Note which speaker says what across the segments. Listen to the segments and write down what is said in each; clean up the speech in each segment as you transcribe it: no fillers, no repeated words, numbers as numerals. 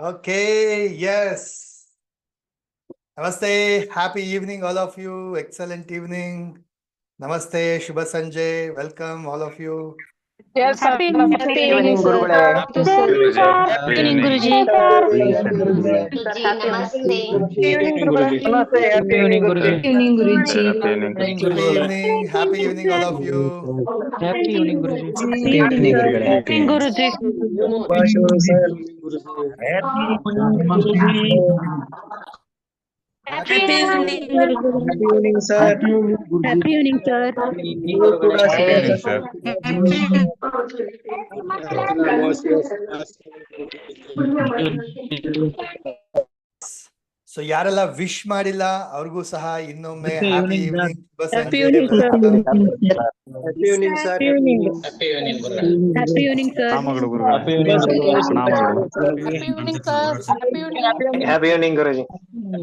Speaker 1: Okay, yes. Namaste. Happy evening, all of you. Excellent evening. Namaste, Shubha Sanjay. Welcome, all of you.
Speaker 2: Yes, sir.
Speaker 3: Happy
Speaker 2: Namaste.
Speaker 3: evening, sir.
Speaker 2: Thank you, sir.
Speaker 3: Happy evening, Guruji.
Speaker 2: Namaste. Happy evening, Guruji.
Speaker 3: Evening, Guruji.
Speaker 1: Happy evening. Happy evening, all of you.
Speaker 3: Happy evening, Guruji.
Speaker 4: Happy evening, Guruji.
Speaker 3: Happy evening, Guruji.
Speaker 2: Happy
Speaker 3: Happy
Speaker 2: evening.
Speaker 3: evening,
Speaker 4: sir.
Speaker 3: Happy evening, sir.
Speaker 4: ನೀವು ಕೂಡ
Speaker 5: Evening, sir.
Speaker 1: So ಯಾರೆಲ್ಲ wish ಮಾಡಿಲ್ಲ ಅವ್ರಿಗೂ ಸಹ ಇನ್ನೊಮ್ಮೆ happy
Speaker 4: evening,
Speaker 1: evening ಶುಭ
Speaker 3: Happy
Speaker 1: ಸಂಜೆ
Speaker 3: evening, sir.
Speaker 4: Happy evening, sir.
Speaker 3: Happy evening. Happy evening, sir.
Speaker 5: ಪ್ರಣಾಮಗಳು ಗುರುಗಳೇ.
Speaker 4: Happy evening,
Speaker 5: ಪ್ರಣಾಮಗಳು.
Speaker 2: Happy evening, sir. Happy evening.
Speaker 4: Happy evening, Guruji.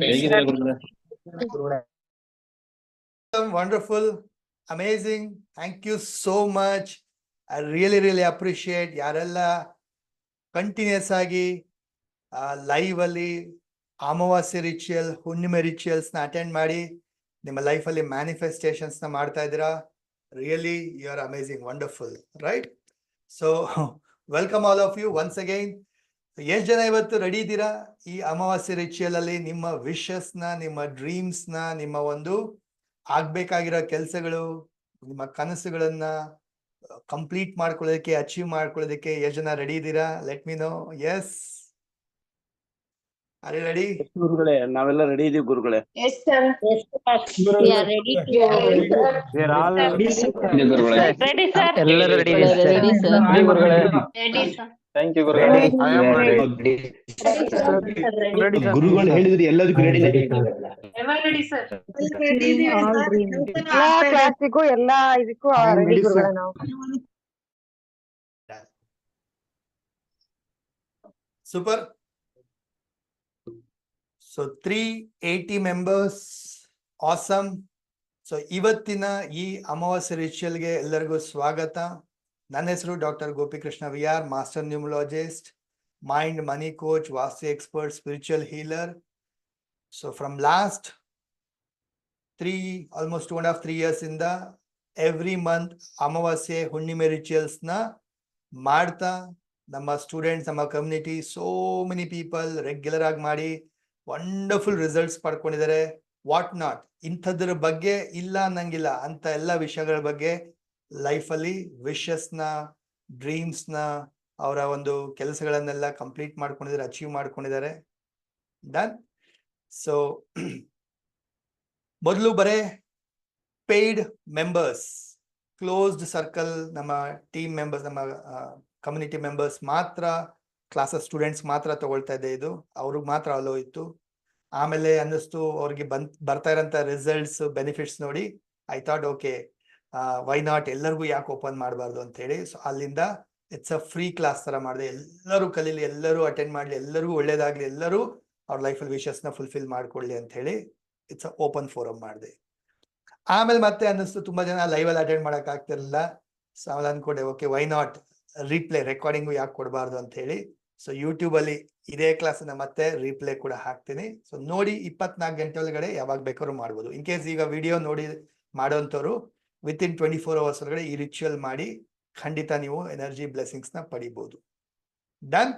Speaker 4: ಹೇಗಿದ್ದೀರಾ ಗುರುಗಳೇ?
Speaker 1: Wonderful, amazing. Thank you so much. I really appreciate ಯಾರೆಲ್ಲ continuous ಆಗಿ live ಅಲ್ಲಿ ಅಮಾವಾಸ್ಯೆ ritual ಹುಣ್ಣಿಮೆ rituals ನ attend ಮಾಡಿ ನಿಮ್ಮ ಲೈಫ್ ಅಲ್ಲಿ ಮ್ಯಾನಿಫೆಸ್ಟೇಷನ್ಸ್ ನ ಮಾಡ್ತಾ ಇದ್ದೀರಾ. Really you are amazing, wonderful, right? So welcome all of you once again. ಎಷ್ಟು ಜನ ಇವತ್ತು ರೆಡಿ ಇದ್ದೀರಾ ಈ ಅಮಾವಾಸ್ಯೆ ರಿಚುವಲ್ ಅಲ್ಲಿ ನಿಮ್ಮ ವಿಶಸ್ ನ, ನಿಮ್ಮ ಡ್ರೀಮ್ಸ್ ನ, ನಿಮ್ಮ ಒಂದು ಆಗ್ಬೇಕಾಗಿರೋ ಕೆಲಸಗಳು, ನಿಮ್ಮ ಕನಸುಗಳನ್ನ ಕಂಪ್ಲೀಟ್ ಮಾಡ್ಕೊಳ್ಳೋದಕ್ಕೆ, ಅಚೀವ್ ಮಾಡ್ಕೊಳ್ಳೋದಕ್ಕೆ ಎಷ್ಟು ಜನ ರೆಡಿ ಇದ್ದೀರಾ? Let me know. Yes, are you ready?
Speaker 4: ಗುರುಗಳೇ, ನಾವೆಲ್ಲ ರೆಡಿ ಇದೀವಿ ಗುರುಗಳೇ.
Speaker 2: Yes, sir.
Speaker 3: We are ready to. Ready, sir.
Speaker 4: ಎಲ್ಲರೂ ready
Speaker 3: Ready, sir.
Speaker 2: Ready, sir.
Speaker 4: Thank you ಗುರುಗಳೇ.
Speaker 5: I am ready.
Speaker 6: ಗುರುಗಳು ಹೇಳಿದ್ರಿ ಎಲ್ಲದಕ್ಕೂ ರೆಡಿ
Speaker 2: Ever ready, sir.
Speaker 3: ಎಲ್ಲಾ ಕ್ಲಾಸಿಗೂ ಎಲ್ಲಾ ಇದಕ್ಕೂ ರೆಡಿ ಗುರುಗಳೇ ನಾವು.
Speaker 1: Super. So 380 members, awesome. So ಇವತ್ತಿನ ಈ ಅಮಾವಾಸ್ಯೆ ರಿಚುವಲ್ಗೆ ಎಲ್ಲರಿಗೂ ಸ್ವಾಗತ. ನನ್ನ ಹೆಸರು doctor Gopikrishna we are, master numerologist, mind money coach, vastu expert, spiritual healer. So from last almost 2.5-3 years ಇಂದ ಎವ್ರಿ ಮಂತ್ ಅಮಾವಾಸ್ಯೆ ಹುಣ್ಣಿಮೆ ರಿಚುವಲ್ಸ್ ನ ಮಾಡ್ತಾ ನಮ್ಮ ಸ್ಟೂಡೆಂಟ್ಸ್, ನಮ್ಮ community, so many people regular ಆಗಿ ಮಾಡಿ ವಂಡರ್ಫುಲ್ ರಿಸಲ್ಟ್ಸ್ ಪಡ್ಕೊಂಡಿದ್ದಾರೆ. ವಾಟ್ ನಾಟ್, ಇಂಥದ್ರ ಬಗ್ಗೆ ಇಲ್ಲ ಅನ್ನಂಗಿಲ್ಲ ಅಂತ ಎಲ್ಲ ವಿಷಯಗಳ ಬಗ್ಗೆ ಲೈಫಲ್ಲಿ ವಿಶಸ್ ನ, ಡ್ರೀಮ್ಸ್ ನ, ಅವರ ಒಂದು ಕೆಲಸಗಳನ್ನೆಲ್ಲ ಕಂಪ್ಲೀಟ್ ಮಾಡ್ಕೊಂಡಿದ್ದಾರೆ, ಅಚೀವ್ ಮಾಡ್ಕೊಂಡಿದ್ದಾರೆ. ಡನ್. ಸೊ ಮೊದಲು ಬರೇ ಪೇಯ್ಡ್ ಮೆಂಬರ್ಸ್, ಕ್ಲೋಸ್ಡ್ ಸರ್ಕಲ್, ನಮ್ಮ ಟೀಮ್ ಮೆಂಬರ್ಸ್, ನಮ್ಮ ಕಮ್ಯುನಿಟಿ ಮೆಂಬರ್ಸ್ ಮಾತ್ರ, ಕ್ಲಾಸಸ್ ಸ್ಟೂಡೆಂಟ್ಸ್ ಮಾತ್ರ ತಗೊಳ್ತಾ ಇದೆ. ಇದು ಅವ್ರಿಗೆ ಮಾತ್ರ ಅಲೋ ಇತ್ತು. ಆಮೇಲೆ ಅನ್ನಿಸ್ತು ಅವ್ರಿಗೆ ಬರ್ತಾ ಇರೋಂಥ ರಿಸಲ್ಟ್ಸ್, ಬೆನಿಫಿಟ್ಸ್ ನೋಡಿ I thought okay, why not, ಎಲ್ಲರಿಗೂ ಯಾಕೆ ಓಪನ್ ಮಾಡಬಾರ್ದು ಅಂತ ಹೇಳಿ. ಸೊ ಅಲ್ಲಿಂದ ಇಟ್ಸ್ ಅ ಫ್ರೀ ಕ್ಲಾಸ್ ತರ ಮಾಡಿದೆ. ಎಲ್ಲರೂ ಕಲೀಲಿ, ಎಲ್ಲರೂ ಅಟೆಂಡ್ ಮಾಡಲಿ, ಎಲ್ಲರಿಗೂ ಒಳ್ಳೇದಾಗ್ಲಿ, ಎಲ್ಲರೂ ಅವ್ರ ಲೈಫಲ್ಲಿ ವಿಶಸ್ನ ಫುಲ್ಫಿಲ್ ಮಾಡ್ಕೊಳ್ಳಿ ಅಂತ ಹೇಳಿ ಇಟ್ಸ್ ಅ ಓಪನ್ ಫೋರಮ್ ಮಾಡಿದೆ. ಆಮೇಲೆ ಮತ್ತೆ ಅನ್ನಿಸ್ತು ತುಂಬಾ ಜನ ಲೈವಲ್ಲಿ ಅಟೆಂಡ್ ಮಾಡಕ್ ಆಗ್ತಿರಲಿಲ್ಲ. ಸೊ ಆಮೇಲೆ ಅನ್ಕೊಂಡೆ okay, why not replay, recording ಯಾಕೆ ಕೊಡಬಾರ್ದು ಅಂತ ಹೇಳಿ. ಸೊ ಯೂಟ್ಯೂಬ್ ಅಲ್ಲಿ ಇದೇ ಕ್ಲಾಸ್ನ ಮತ್ತೆ ರೀಪ್ಲೇ ಕೂಡ ಹಾಕ್ತೀನಿ. ಸೊ ನೋಡಿ 24 ಗಂಟೆ ಒಳಗಡೆ ಯಾವಾಗ ಬೇಕಾದ್ರೂ ಮಾಡ್ಬೋದು. ಇನ್ ಕೇಸ್ ಈಗ ವಿಡಿಯೋ ನೋಡಿ ಮಾಡೋಂಥವ್ರು ವಿತಿನ್ 24 hours ಒಳಗಡೆ ಈ ರಿಚುವಲ್ ಮಾಡಿ ಖಂಡಿತ ನೀವು ಎನರ್ಜಿ ಬ್ಲೆಸ್ಸಿಂಗ್ಸ್ ನ ಪಡಿಬಹುದು. ಡನ್.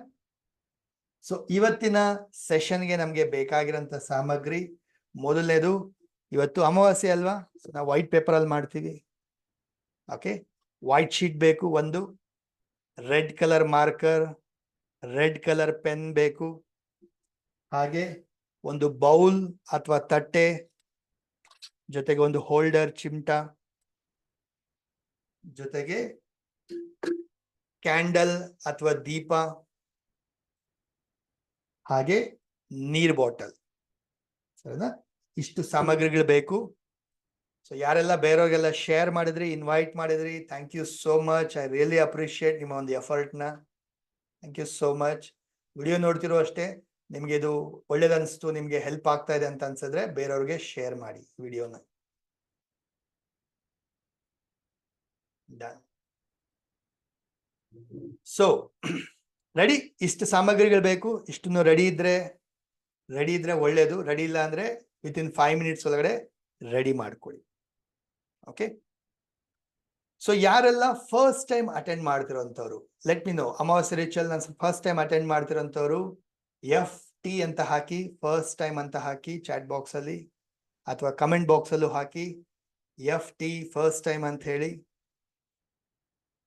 Speaker 1: ಸೊ ಇವತ್ತಿನ ಸೆಷನ್ಗೆ ನಮ್ಗೆ ಬೇಕಾಗಿರೋಂಥ ಸಾಮಗ್ರಿ, ಮೊದಲನೇದು, ಇವತ್ತು ಅಮಾವಾಸ್ಯೆ ಅಲ್ವಾ, ನಾವು ವೈಟ್ ಪೇಪರ್ ಅಲ್ಲಿ ಮಾಡ್ತೀವಿ. ಓಕೆ, ವೈಟ್ ಶೀಟ್ ಬೇಕು, ಒಂದು red colour marker, red colour pen ಬೇಕು, ಹಾಗೆ ಒಂದು ಬೌಲ್ ಅಥವಾ ತಟ್ಟೆ, ಜೊತೆಗೆ ಒಂದು ಹೋಲ್ಡರ್, ಚಿಮಟ, ಜೊತೆಗೆ ಕ್ಯಾಂಡಲ್ ಅಥವಾ ದೀಪ, ಹಾಗೆ ನೀರ್ ಬಾಟಲ್. ಸರಿನಾ? ಇಷ್ಟು ಸಾಮಗ್ರಿಗಳು ಬೇಕು. ಸೊ ಯಾರೆಲ್ಲ ಬೇರೆಯವ್ರಿಗೆಲ್ಲ ಶೇರ್ ಮಾಡಿದ್ರಿ, ಇನ್ವೈಟ್ ಮಾಡಿದ್ರಿ, thank you so much. I really appreciate ನಿಮ್ಮ ಒಂದು ಎಫರ್ಟ್ನ. Thank you so much. Video ನೋಡ್ತಿರೋ ಅಷ್ಟೇ, ನಿಮ್ಗೆ ಇದು ಒಳ್ಳೇದನ್ಸ್ತು, ನಿಮ್ಗೆ ಹೆಲ್ಪ್ ಆಗ್ತಾ ಇದೆ ಅಂತ ಅನ್ಸಿದ್ರೆ ಬೇರೆಯವ್ರಿಗೆ ಶೇರ್ ಮಾಡಿ ವಿಡಿಯೋನ. So ready? ಇಷ್ಟು ಸಾಮಗ್ರಿಗಳು ಬೇಕು. ಇಷ್ಟನ್ನು ರೆಡಿ ಇದ್ರೆ ಒಳ್ಳೇದು. ರೆಡಿ ಇಲ್ಲ ಅಂದ್ರೆ ವಿತಿನ್ 5 minutes ಒಳಗಡೆ ರೆಡಿ ಮಾಡ್ಕೊಳ್ಳಿ. ಓಕೆ, ಸೊ ಯಾರೆಲ್ಲ ಫಸ್ಟ್ ಟೈಮ್ ಅಟೆಂಡ್ ಮಾಡ್ತಿರೋಂಥವ್ರು, ಲೆಟ್ ಮಿ ನೋ. ಅಮಾವಾಸ್ಯೆ ರಿಚುವಲ್ ನಾನು ಫಸ್ಟ್ ಟೈಮ್ ಅಟೆಂಡ್ ಮಾಡ್ತಿರೋಂಥವ್ರು FT ಅಂತ ಹಾಕಿ, ಫಸ್ಟ್ ಟೈಮ್ ಅಂತ ಹಾಕಿ ಚಾಟ್ ಬಾಕ್ಸ್ ಅಲ್ಲಿ ಅಥವಾ ಕಮೆಂಟ್ ಬಾಕ್ಸ್ ಅಲ್ಲೂ ಹಾಕಿ FT ಫಸ್ಟ್ ಟೈಮ್ ಅಂತ ಹೇಳಿ.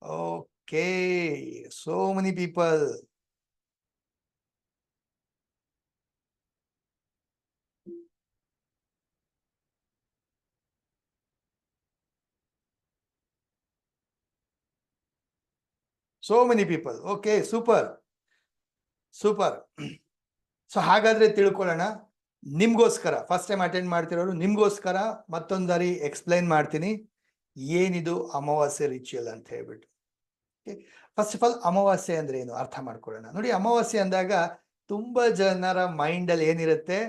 Speaker 1: Okay, so many people. So many people. Okay, super. So ಹಾಗಾದ್ರೆ ತಿಳ್ಕೊಳ್ಳೋಣ. ನಿಮ್ಗೋಸ್ಕರ ಫಸ್ಟ್ ಟೈಮ್ ಅಟೆಂಡ್ ಮಾಡ್ತಿರೋರು ನಿಮ್ಗೋಸ್ಕರ ಮತ್ತೊಂದ್ಸಾರಿ ಎಕ್ಸ್ಪ್ಲೈನ್ ಮಾಡ್ತೀನಿ ಏನಿದು ಅಮಾವಾಸ್ಯೆ ರಿಚುವಲ್ ಅಂತ ಹೇಳ್ಬಿಟ್ಟು. ಫಸ್ಟ್ ಆಫ್ ಆಲ್ ಅಮಾವಾಸ್ಯೆ ಅಂದ್ರೆ ಏನು ಅರ್ಥ ಮಾಡ್ಕೊಳ್ಳೋಣ. ನೋಡಿ, ಅಮಾವಾಸ್ಯೆ ಅಂದಾಗ ತುಂಬಾ ಜನರ ಮೈಂಡ್ ಅಲ್ಲಿ ಏನಿರುತ್ತೆ,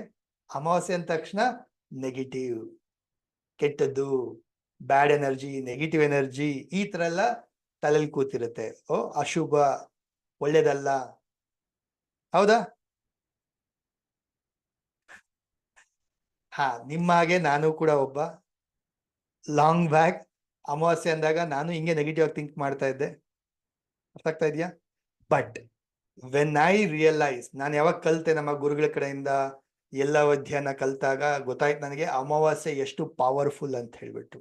Speaker 1: ಅಮಾವಾಸ್ಯೆ ಅಂದ ತಕ್ಷಣ ನೆಗೆಟಿವ್, ಕೆಟ್ಟದ್ದು, ಬ್ಯಾಡ್ ಎನರ್ಜಿ, ನೆಗೆಟಿವ್ ಎನರ್ಜಿ, ಈ ತರ ಎಲ್ಲ ತಲೆಯಲ್ಲಿ ಕೂತಿರುತ್ತೆ. ಅಶುಭ, ಒಳ್ಳೇದಲ್ಲ. ಹೌದಾ? ನಿಮ್ಮ ಹಾಗೆ ನಾನು ಕೂಡ ಒಬ್ಬ. ಲಾಂಗ್ ಬ್ಯಾಕ್ ಅಮಾವಾಸ್ಯೆ ಅಂದಾಗ ನಾನು ಹಿಂಗೆ ನೆಗೆಟಿವ್ ಆಗಿ ಥಿಂಕ್ ಮಾಡ್ತಾ ಇದ್ದೆ. ಅರ್ಥ ಆಗ್ತಾ ಇದೆಯಾ? ಬಟ್ ವೆನ್ ಐ ರಿಯಲೈಸ್, ನಾನು ಯಾವಾಗ ಕಲಿತೆ ನಮ್ಮ ಗುರುಗಳ ಕಡೆಯಿಂದ ಎಲ್ಲ ಅಧ್ಯಯನ ಕಲ್ತಾಗ ಗೊತ್ತಾಯ್ತು ನನಗೆ ಅಮಾವಾಸ್ಯೆ ಎಷ್ಟು ಪವರ್ಫುಲ್ ಅಂತ ಹೇಳ್ಬಿಟ್ಟು.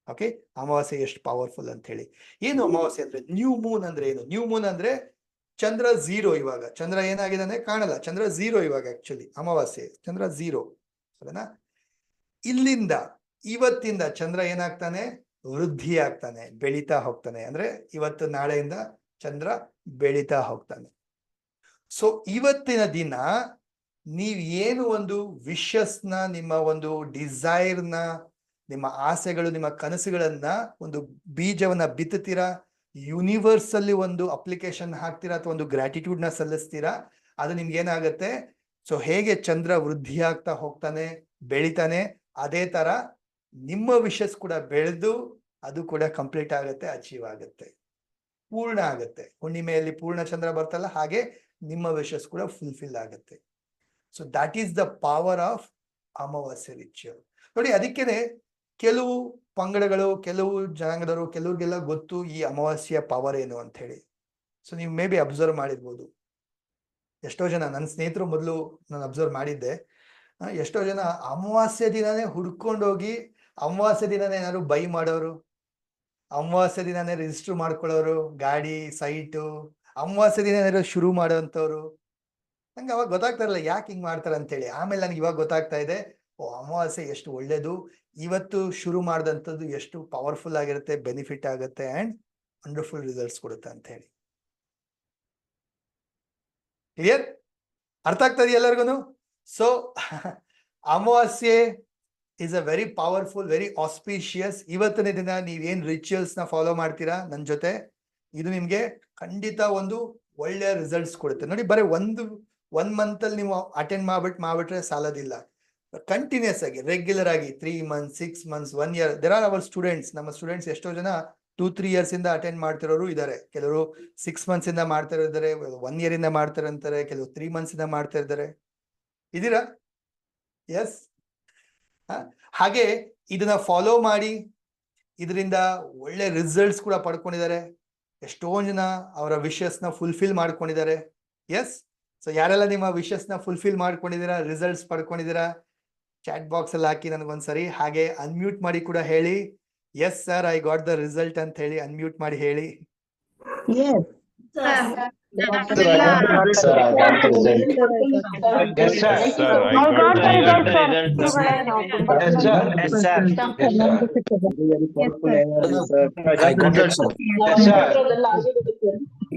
Speaker 1: ಓಕೆ, ಅಮಾವಾಸ್ಯೆ ಎಷ್ಟು ಪವರ್ಫುಲ್ ಅಂತ ಹೇಳಿ. ಏನು ಅಮಾವಾಸ್ಯೆ ಅಂದ್ರೆ? ನ್ಯೂ ಮೂನ್ ಅಂದ್ರೆ ಏನು? ನ್ಯೂ ಮೂನ್ ಅಂದ್ರೆ ಚಂದ್ರ 0. ಇವಾಗ ಚಂದ್ರ ಏನಾಗಿದ್ದಾನೆ ಕಾಣಲ್ಲ, ಚಂದ್ರ 0 ಇವಾಗ. ಆಕ್ಚುಲಿ ಅಮಾವಾಸ್ಯೆ ಚಂದ್ರ 0, ಸರಿನಾ? ಇಲ್ಲಿಂದ ಇವತ್ತಿಂದ ಚಂದ್ರ ಏನಾಗ್ತಾನೆ? ವೃದ್ಧಿ ಆಗ್ತಾನೆ, ಬೆಳೀತಾ ಹೋಗ್ತಾನೆ. ಅಂದ್ರೆ ಇವತ್ತು ನಾಳೆಯಿಂದ ಚಂದ್ರ ಬೆಳೀತಾ ಹೋಗ್ತಾನೆ. ಸೊ ಇವತ್ತಿನ ದಿನ ನೀವ್ ಏನು ಒಂದು ವಿಶಸ್ನ, ನಿಮ್ಮ ಒಂದು ಡಿಸೈರ್ನ, ನಿಮ್ಮ ಆಸೆಗಳು, ನಿಮ್ಮ ಕನಸುಗಳನ್ನ, ಒಂದು ಬೀಜವನ್ನ ಬಿತ್ತುತ್ತೀರಾ, ಯೂನಿವರ್ಸ್ ಅಲ್ಲಿ ಒಂದು ಅಪ್ಲಿಕೇಶನ್ ಹಾಕ್ತೀರಾ ಅಥವಾ ಒಂದು ಗ್ರಾಟಿಟ್ಯೂಡ್ ನ ಸಲ್ಲಿಸ್ತೀರಾ. ಅದು ನಿಮ್ಗೆ ಏನಾಗುತ್ತೆ? ಸೊ ಹೇಗೆ ಚಂದ್ರ ವೃದ್ಧಿ ಆಗ್ತಾ ಹೋಗ್ತಾನೆ, ಬೆಳಿತಾನೆ, ಅದೇ ತರ ನಿಮ್ಮ ವಿಶಸ್ ಕೂಡ ಬೆಳೆದು ಅದು ಕೂಡ ಕಂಪ್ಲೀಟ್ ಆಗುತ್ತೆ, ಅಚೀವ್ ಆಗುತ್ತೆ, ಪೂರ್ಣ ಆಗುತ್ತೆ. ಹುಣ್ಣಿಮೆಯಲ್ಲಿ ಪೂರ್ಣ ಚಂದ್ರ ಬರ್ತಲ್ಲ, ಹಾಗೆ ನಿಮ್ಮ ವಿಶಸ್ ಕೂಡ ಫುಲ್ಫಿಲ್ ಆಗುತ್ತೆ. So that is the power of ಅಮಾವಾಸ್ಯೆ ರಿಚುವಲ್. ನೋಡಿ, ಅದಕ್ಕೇನೆ ಕೆಲವು ಪಂಗಡಗಳು, ಕೆಲವು ಜನಾಂಗದವರು, ಕೆಲವ್ರಿಗೆಲ್ಲ ಗೊತ್ತು ಈ ಅಮಾವಾಸ್ಯೆಯ ಪವರ್ ಏನು ಅಂತ ಹೇಳಿ. ಸೊ ನೀವು ಮೇ ಬಿ ಅಬ್ಸರ್ವ್ ಮಾಡಿರ್ಬೋದು. ಎಷ್ಟೋ ಜನ ನನ್ನ ಸ್ನೇಹಿತರು, ಮೊದಲು ನಾನು ಅಬ್ಸರ್ವ್ ಮಾಡಿದ್ದೆ, ಎಷ್ಟೋ ಜನ ಅಮಾವಾಸ್ಯೆ ದಿನನೇ ಹುಡ್ಕೊಂಡೋಗಿ ಅಮಾವಾಸ್ಯೆ ದಿನನೇ ಏನಾದ್ರು ಬೈ ಮಾಡೋರು, ಅಮಾವಾಸ್ಯೆ ದಿನನೇ ರಿಜಿಸ್ಟರ್ ಮಾಡ್ಕೊಳ್ಳೋರು, ಗಾಡಿ, ಸೈಟು, ಅಮಾವಾಸ್ಯೆ ದಿನ ಏನಾದ್ರು ಶುರು ಮಾಡೋಂಥವ್ರು. ನಂಗೆ ಅವಾಗ ಗೊತ್ತಾಗ್ತಾ ಇರಲಿಲ್ಲ ಯಾಕೆ ಹಿಂಗ್ ಮಾಡ್ತಾರೆ ಅಂತೇಳಿ. ಆಮೇಲೆ ನನಗೆ ಇವಾಗ ಗೊತ್ತಾಗ್ತಾ ಇದೆ, ಅಮಾವಾಸ್ಯೆ ಎಷ್ಟು ಒಳ್ಳೇದು, ಇವತ್ತು ಶುರು ಮಾಡಿದಂಥದ್ದು ಎಷ್ಟು ಪವರ್ಫುಲ್ ಆಗಿರುತ್ತೆ, ಬೆನಿಫಿಟ್ ಆಗುತ್ತೆ ಅಂಡ್ ವಂಡರ್ಫುಲ್ ರಿಸಲ್ಟ್ಸ್ ಕೊಡುತ್ತೆ ಅಂತ ಹೇಳಿ. ಕ್ಲಿಯರ್? ಅರ್ಥ ಆಗ್ತದೆ ಎಲ್ಲರಿಗೂ? ಸೊ ಅಮಾವಾಸ್ಯೆ is a very powerful, very auspicious. ಇವತ್ತಿನ ದಿನ ನೀವೇನ್ ರಿಚುವಲ್ಸ್ ನ ಫಾಲೋ ಮಾಡ್ತೀರಾ ನನ್ನ ಜೊತೆ, ಇದು ನಿಮ್ಗೆ ಖಂಡಿತ ಒಂದು ಒಳ್ಳೆ ರಿಸಲ್ಟ್ಸ್ ಕೊಡುತ್ತೆ. ನೋಡಿ, ಬರೀ ಒನ್ ಮಂತ್ ಅಲ್ಲಿ ನೀವು ಅಟೆಂಡ್ ಮಾಡ್ಬಿಟ್ರೆ ಸಾಲದಿಲ್ಲ. ಕಂಟಿನ್ಯೂಸ್ ಆಗಿ, ರೆಗ್ಯುಲರ್ ಆಗಿ 3 months, 6 months, 1 year. There are our students. ನಮ್ಮ ಸ್ಟೂಡೆಂಟ್ಸ್ ಎಷ್ಟೋ ಜನ 2-3 years ಇಂದ ಅಟೆಂಡ್ ಮಾಡ್ತಿರೋರು ಇದ್ದಾರೆ. ಕೆಲವರು 6 months ಇಂದ ಮಾಡ್ತಾ ಇದ್ದಾರೆ, 1 year ಇಂದ ಮಾಡ್ತಾರೆ ಅಂತಾರೆ, ಕೆಲವು 3 months ಇಂದ ಮಾಡ್ತಾ ಇದ್ದಾರೆ. ಇದೀರಾ? ಎಸ್. ಹಾಗೆ ಇದನ್ನ ಫಾಲೋ ಮಾಡಿ ಇದರಿಂದ ಒಳ್ಳೆ ರಿಸಲ್ಟ್ಸ್ ಕೂಡ ಪಡ್ಕೊಂಡಿದ್ದಾರೆ. ಎಷ್ಟೊಂದು ಜನ ಅವರ ವಿಶಸ್ ನ ಫುಲ್ಫಿಲ್ ಮಾಡ್ಕೊಂಡಿದ್ದಾರೆ. ಎಸ್. ಸೊ ಯಾರೆಲ್ಲ ನಿಮ್ಮ ವಿಶಸ್ ನ ಫುಲ್ಫಿಲ್ ಮಾಡ್ಕೊಂಡಿದ್ದೀರಾ, ರಿಸಲ್ಟ್ಸ್ ಪಡ್ಕೊಂಡಿದ್ದೀರಾ, ಚಾಟ್ ಬಾಕ್ಸ್ ಅಲ್ಲಿ ಹಾಕಿ ನನಗೊಂದ್ಸರಿ. ಹಾಗೆ ಅನ್ಮ್ಯೂಟ್ ಮಾಡಿ ಕೂಡ ಹೇಳಿ, yes sir I got the result ಅಂತ ಹೇಳಿ ಅನ್ಮ್ಯೂಟ್ ಮಾಡಿ ಹೇಳಿ.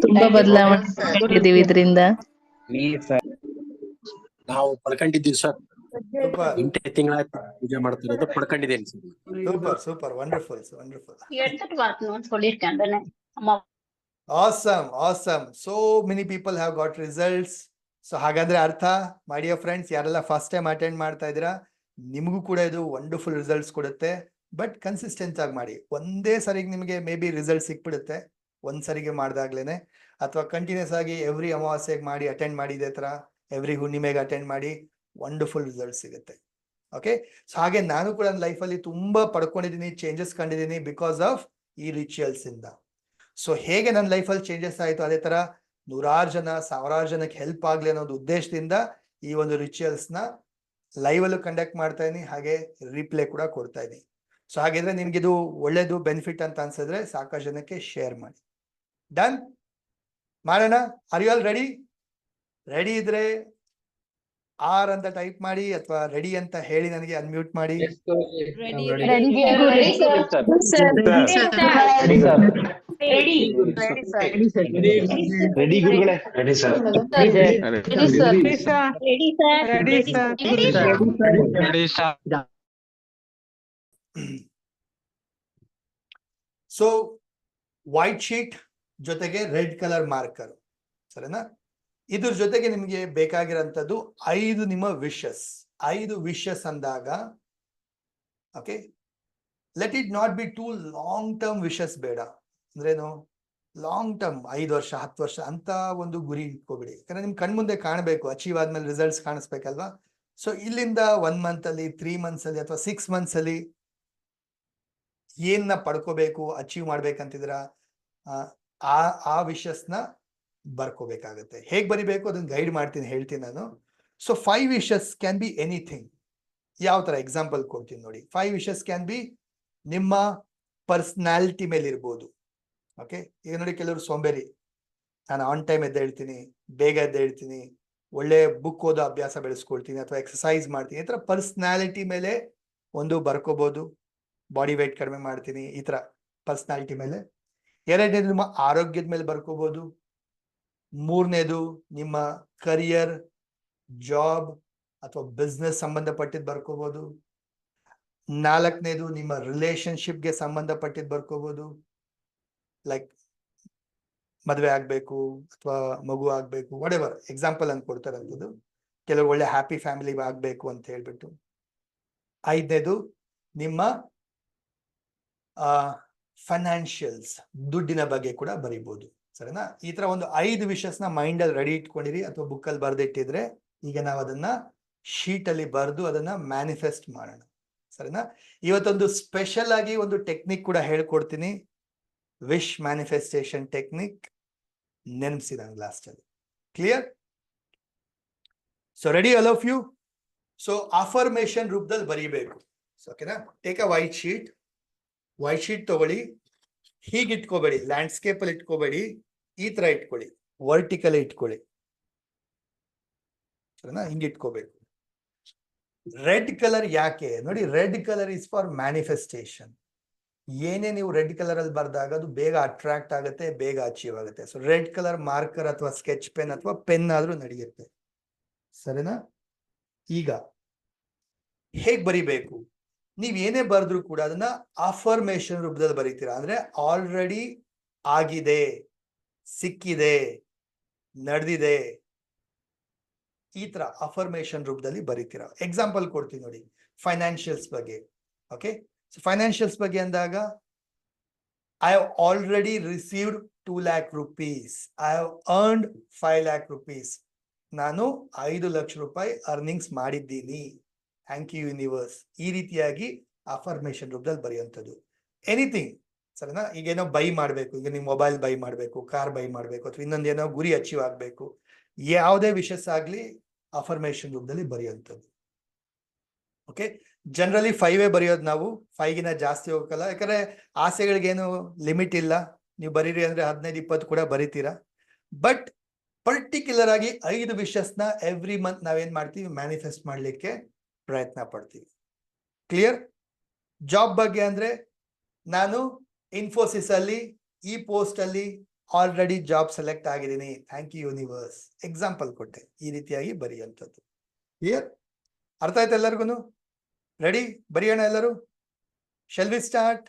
Speaker 5: ತುಂಬಾ ಬದಲಾವಣೆ ಇದರಿಂದ
Speaker 6: ನಾವು ಪಡ್ಕೊಂಡಿದ್ದೀವಿ ಸರ್. 8 ತಿಂಗಳ ಪೂಜೆ ಮಾಡ್ತಿರೋದು ಪಡ್ಕೊಂಡಿದ್ದೇನೆ sir.
Speaker 1: Super super, wonderful wonderful. Awesome, awesome. So many people have got results. So ಹಾಗಾದ್ರೆ ಅರ್ಥ ಮೈ ಡಿಯರ್ ಫ್ರೆಂಡ್ಸ್, ಯಾರೆಲ್ಲ ಫಸ್ಟ್ ಟೈಮ್ ಅಟೆಂಡ್ ಮಾಡ್ತಾ ಇದ್ದೀರಾ, ನಿಮಗೂ ಕೂಡ ಇದು ವಂಡರ್ಫುಲ್ ರಿಸಲ್ಟ್ಸ್ ಕೊಡುತ್ತೆ. ಬಟ್ ಕನ್ಸಿಸ್ಟೆಂಟ್ ಆಗಿ ಮಾಡಿ. ಒಂದೇ ಸರಿಗೆ ನಿಮಗೆ ಮೇ ಬಿ ರಿಸಲ್ಟ್ ಸಿಕ್ಬಿಡುತ್ತೆ, ಒಂದ್ಸರಿಗೆ ಮಾಡ್ದಾಗ್ಲೇನೆ, ಅಥವಾ ಕಂಟಿನ್ಯೂಸ್ ಆಗಿ ಎವ್ರಿ ಅಮಾವಾಸ್ಯೆಗೆ ಮಾಡಿ ಅಟೆಂಡ್ ಮಾಡಿ, ಇದೇ ತರ ಎವ್ರಿ ಹುಣ್ಣಿಮೆಗೆ ಅಟೆಂಡ್ ಮಾಡಿ, ವಂಡರ್ಫುಲ್ ರಿಸಲ್ಟ್ ಸಿಗುತ್ತೆ. ಓಕೆ, ಸೊ ಹಾಗೆ ನಾನು ಕೂಡ ನನ್ನ ಲೈಫಲ್ಲಿ ತುಂಬಾ ಪಡ್ಕೊಂಡಿದ್ದೀನಿ, ಚೇಂಜಸ್ ಕಂಡಿದ್ದೀನಿ ಬಿಕಾಸ್ ಆಫ್ ಈ ರಿಚುವಲ್ಸ್ ಇಂದ. ಸೊ ಹೇಗೆ ನನ್ನ ಲೈಫಲ್ಲಿ ಚೇಂಜಸ್ ಆಯಿತು, ಅದೇ ತರ ನೂರಾರು ಜನ, ಸಾವಿರಾರು ಜನಕ್ಕೆ ಹೆಲ್ಪ್ ಆಗ್ಲಿ ಅನ್ನೋದು ಉದ್ದೇಶದಿಂದ ಈ ಒಂದು ರಿಚುವಲ್ಸ್ ನ ಲೈವ್ ಅಲ್ಲೂ ಕಂಡಕ್ಟ್ ಮಾಡ್ತಾ ಇದೀನಿ, ಹಾಗೆ ರಿಪ್ಲೇ ಕೂಡ ಕೊಡ್ತಾ ಇದೀನಿ. ಸೊ ಹಾಗಿದ್ರೆ ನಿಮ್ಗೆ ಇದು ಒಳ್ಳೇದು ಬೆನಿಫಿಟ್ ಅಂತ ಅನ್ಸಿದ್ರೆ ಸಾಕಷ್ಟು ಜನಕ್ಕೆ ಶೇರ್ ಮಾಡಿ. ಡನ್ ಮಾಡೋಣ? Are you all ready? Ready ಇದ್ರೆ ಆರ್ ಅಂತ ಟೈಪ್ ಮಾಡಿ, ಅಥವಾ ರೆಡಿ ಅಂತ ಹೇಳಿ ನನಗೆ ಅನ್ಮ್ಯೂಟ್ ಮಾಡಿ.
Speaker 4: ರೆಡಿ ಗುರುಗಳೇ. Ready sir.
Speaker 1: So white sheet ಜೊತೆಗೆ ರೆಡ್ ಕಲರ್ ಮಾರ್ಕರ್, ಸರಿನಾ? ಇದ್ರ ಜೊತೆಗೆ ನಿಮ್ಗೆ ಬೇಕಾಗಿರೋಂಥದ್ದು 5 ನಿಮ್ಮ ವಿಶಸ್. 5 ವಿಶಸ್ ಅಂದಾಗ, okay, let it not be two long term wishes ಬೇಡ. ಅಂದ್ರೇನು ಲಾಂಗ್ ಟರ್ಮ್, 5 ವರ್ಷ 10 ವರ್ಷ ಅಂತ ಒಂದು ಗುರಿ ಇಟ್ಕೋಬೇಡಿ. ಯಾಕಂದ್ರೆ ನಿಮ್ ಕಣ್ಮುಂದೆ ಕಾಣಬೇಕು, ಅಚೀವ್ ಆದ್ಮೇಲೆ ರಿಸಲ್ಟ್ಸ್ ಕಾಣಿಸ್ಬೇಕಲ್ವಾ? ಸೊ ಇಲ್ಲಿಂದ 1 ಮಂತ್ ಅಲ್ಲಿ, 3 ಮಂತ್ಸ್ ಅಲ್ಲಿ, ಅಥವಾ 6 ಮಂತ್ಸ್ ಅಲ್ಲಿ ಏನ್ನ ಪಡ್ಕೋಬೇಕು, ಅಚೀವ್ ಮಾಡ್ಬೇಕಂತಿದ್ರ ಆ ವಿಶಸ್ನ ಬರ್ಕೋಬೇಕಾಗತ್ತೆ. ಹೇಗ್ ಬರಿಬೇಕು ಅದನ್ನ ಗೈಡ್ ಮಾಡ್ತೀನಿ, ಹೇಳ್ತೀನಿ ನಾನು. So 5 wishes can be anything. ಯಾವ ತರ ಎಕ್ಸಾಂಪಲ್ ಕೊಡ್ತೀನಿ ನೋಡಿ. 5 ವಿಶಸ್ ಕ್ಯಾನ್ ಬಿ ನಿಮ್ಮ ಪರ್ಸನಾಲಿಟಿ ಮೇಲೆ ಇರ್ಬೋದು. ಓಕೆ, ಈಗ ನೋಡಿ, ಕೆಲವರು ಸೋಂಬೇರಿ, ನಾನು ಆನ್ ಟೈಮ್ ಎದ್ದೇಳ್ತೀನಿ, ಬೇಗ ಎದ್ದೇಳ್ತೀನಿ, ಒಳ್ಳೆ ಬುಕ್ ಓದೋ ಅಭ್ಯಾಸ ಬೆಳೆಸ್ಕೊಳ್ತೀನಿ, ಅಥವಾ ಎಕ್ಸಸೈಸ್ ಮಾಡ್ತೀನಿ, ಈ ತರ ಪರ್ಸನಾಲಿಟಿ ಮೇಲೆ ಒಂದು ಬರ್ಕೋಬಹುದು. ಬಾಡಿ ವೇಟ್ ಕಡಿಮೆ ಮಾಡ್ತೀನಿ, ಈ ತರ ಪರ್ಸನಾಲಿಟಿ ಮೇಲೆ. ಎರಡನೇದು ನಿಮ್ಮ ಆರೋಗ್ಯದ ಮೇಲೆ ಬರ್ಕೋಬಹುದು. ಮೂರನೇದು ನಿಮ್ಮ ಕರಿಯರ್, ಜಾಬ್ ಅಥವಾ ಬಿಸ್ನೆಸ್ ಸಂಬಂಧಪಟ್ಟಿದ್ದು ಬರ್ಕೋಬಹುದು. 4ನೇದು ನಿಮ್ಮ ರಿಲೇಶನ್ಶಿಪ್ಗೆ ಸಂಬಂಧಪಟ್ಟಿದ್ದು ಬರ್ಕೋಬಹುದು. ಲೈಕ್ ಮದುವೆ ಆಗ್ಬೇಕು ಅಥವಾ ಮಗು ಆಗ್ಬೇಕು, ವಾಟ್ ಎವರ್ ಎಕ್ಸಾಂಪಲ್ ಅಂತ ಕೊಡ್ತಾರಂಥದ್ದು. ಕೆಲವು ಒಳ್ಳೆ ಹ್ಯಾಪಿ ಫ್ಯಾಮಿಲಿ ಆಗ್ಬೇಕು ಅಂತ ಹೇಳ್ಬಿಟ್ಟು. 5ನೇದು ನಿಮ್ಮ ಫೈನಾನ್ಷಿಯಲ್ಸ್, ದುಡ್ಡಿನ ಬಗ್ಗೆ ಕೂಡ ಬರೀಬಹುದು, ಸರಿನಾ? ಈ ತರ ಒಂದು 5 ವಿಷಯಸ್ನ ಮೈಂಡ್ ಅಲ್ಲಿ ರೆಡಿ ಇಟ್ಕೊಂಡಿರಿ, ಅಥವಾ ಬುಕ್ ಅಲ್ಲಿ ಬರ್ದಿಟ್ಟಿದ್ರೆ ಈಗ ನಾವು ಅದನ್ನ ಶೀಟ್ ಅಲ್ಲಿ ಬರೆದು ಅದನ್ನ ಮ್ಯಾನಿಫೆಸ್ಟ್ ಮಾಡೋಣ, ಸರಿನಾ? ಇವತ್ತೊಂದು ಸ್ಪೆಷಲ್ ಆಗಿ ಒಂದು ಟೆಕ್ನಿಕ್ ಕೂಡ ಹೇಳ್ಕೊಡ್ತೀನಿ, ವಿಶ್ ಮ್ಯಾನಿಫೆಸ್ಟೇಷನ್ ಟೆಕ್ನಿಕ್. ನೆನಪಿಸಿ ನಂಗೆ ಲಾಸ್ಟ್ ಅಲ್ಲಿ. Clear? So ready all of you? So affirmation ರೂಪದಲ್ಲಿ ಬರೀಬೇಕು. ಓಕೆನಾ? Take a white sheet. White sheet ತಗೊಳ್ಳಿ, ಹೀಗೆ ಇಟ್ಕೋಬೇಡಿ, ಲ್ಯಾಂಡ್ಸ್ಕೇಪ್ ಅಲ್ಲಿ ಇಟ್ಕೋಬೇಡಿ, ಈ ತರ ಇಟ್ಕೊಳ್ಳಿ, ವರ್ಟಿಕಲ್ ಇಟ್ಕೊಳ್ಳಿ, ಸರಿನಾ? ಹಿಂಗೆ ಇಟ್ಕೋಬೇಕು. ರೆಡ್ ಕಲರ್ ಯಾಕೆ ನೋಡಿ? Red colour is for manifestation. ಏನೇ ನೀವು ರೆಡ್ ಕಲರ್ ಅಲ್ಲಿ ಬರ್ದಾಗ ಅದು ಬೇಗ ಅಟ್ರಾಕ್ಟ್ ಆಗುತ್ತೆ, ಬೇಗ ಅಚೀವ್ ಆಗುತ್ತೆ. ಸೊ ರೆಡ್ ಕಲರ್ ಮಾರ್ಕರ್ ಅಥವಾ ಸ್ಕೆಚ್ ಪೆನ್ ಅಥವಾ ಪೆನ್ ಆದ್ರೂ ನಡೆಯುತ್ತೆ, ಸರಿನಾ? ಈಗ ಹೇಗ್ ಬರಿಬೇಕು? ನೀವ್ ಏನೇ ಬರೆದ್ರು ಕೂಡ ಅದನ್ನ ಅಫರ್ಮೇಶನ್ ರೂಪದಲ್ಲಿ ಬರೀತೀರಾ. ಅಂದ್ರೆ ಆಲ್ರೆಡಿ ಆಗಿದೆ, ಸಿಕ್ಕಿದೆ, ನಡೆದಿದೆ, ಈ ತರ ಅಫರ್ಮೇಶನ್ ರೂಪದಲ್ಲಿ ಬರೀತೀರಾ. ಎಕ್ಸಾಂಪಲ್ ಕೊಡ್ತೀನಿ ನೋಡಿ, ಫೈನಾನ್ಷಿಯಲ್ಸ್ ಬಗ್ಗೆ. ಓಕೆ, ಸೊ ಫೈನಾನ್ಷಿಯಲ್ಸ್ ಬಗ್ಗೆ ಅಂದಾಗ, I have already received 2 lakh rupees. I have earned 5 lakh rupees. ನಾನು 5 ಲಕ್ಷ ರೂಪಾಯಿ ಅರ್ನಿಂಗ್ಸ್ ಮಾಡಿದ್ದೀನಿ. Thank you universe. ಈ ರೀತಿಯಾಗಿ ಅಫರ್ಮೇಶನ್ ರೂಪದಲ್ಲಿ ಬರೆಯುವಂಥದ್ದು. ಎನಿಥಿಂಗ್, ಸರಿನಾ? ಈಗ ಏನೋ ಬೈ ಮಾಡಬೇಕು, ಈಗ ನೀವು ಮೊಬೈಲ್ ಬೈ ಮಾಡಬೇಕು, ಕಾರ್ ಬೈ ಮಾಡಬೇಕು, ಅಥವಾ ಇನ್ನೊಂದೇನೋ ಗುರಿ ಅಚೀವ್ ಆಗಬೇಕು, ಯಾವುದೇ ವಿಷಯಸ್ ಆಗ್ಲಿ ಅಫರ್ಮೇಶನ್ ರೂಪದಲ್ಲಿ ಬರೆಯುವಂಥದ್ದು. ಓಕೆ, ಜನರಲಿ 5 ಬರೆಯೋದು ನಾವು, 5ಗಿನ ಜಾಸ್ತಿ ಹೋಗಲ್ಲ. ಯಾಕಂದ್ರೆ ಆಸೆಗಳಿಗೇನು ಲಿಮಿಟ್ ಇಲ್ಲ. ನೀವು ಬರೀರಿ ಅಂದ್ರೆ 15-20 ಕೂಡ ಬರೀತೀರಾ. ಬಟ್ ಪರ್ಟಿಕ್ಯುಲರ್ ಆಗಿ 5 ವಿಷಯಸ್ನ ಎವ್ರಿ ಮಂತ್ ನಾವೇನ್ ಮಾಡ್ತೀವಿ, ಮ್ಯಾನಿಫೆಸ್ಟ್ ಮಾಡ್ಲಿಕ್ಕೆ ಪ್ರಯತ್ನ ಪಡ್ತೀವಿ. ಕ್ಲಿಯರ್? ಜಾಬ್ ಬಗ್ಗೆ ಅಂದ್ರೆ, ನಾನು ಇನ್ಫೋಸಿಸ್ ಅಲ್ಲಿ ಈ ಪೋಸ್ಟ್ ಅಲ್ಲಿ ಆಲ್ರೆಡಿ ಜಾಬ್ ಸೆಲೆಕ್ಟ್ ಆಗಿದ್ದೀನಿ, ಥ್ಯಾಂಕ್ ಯು ಯೂನಿವರ್ಸ್. ಎಕ್ಸಾಂಪಲ್ ಕೊಟ್ಟೆ. ಈ ರೀತಿಯಾಗಿ ಬರೆಯುವಂಥದ್ದು. ಕ್ಲಿಯರ್? ಅರ್ಥ ಆಯ್ತು ಎಲ್ಲರಿಗೂ? ರೆಡಿ? ಬರೆಯೋಣ ಎಲ್ಲರೂ? Shall we start?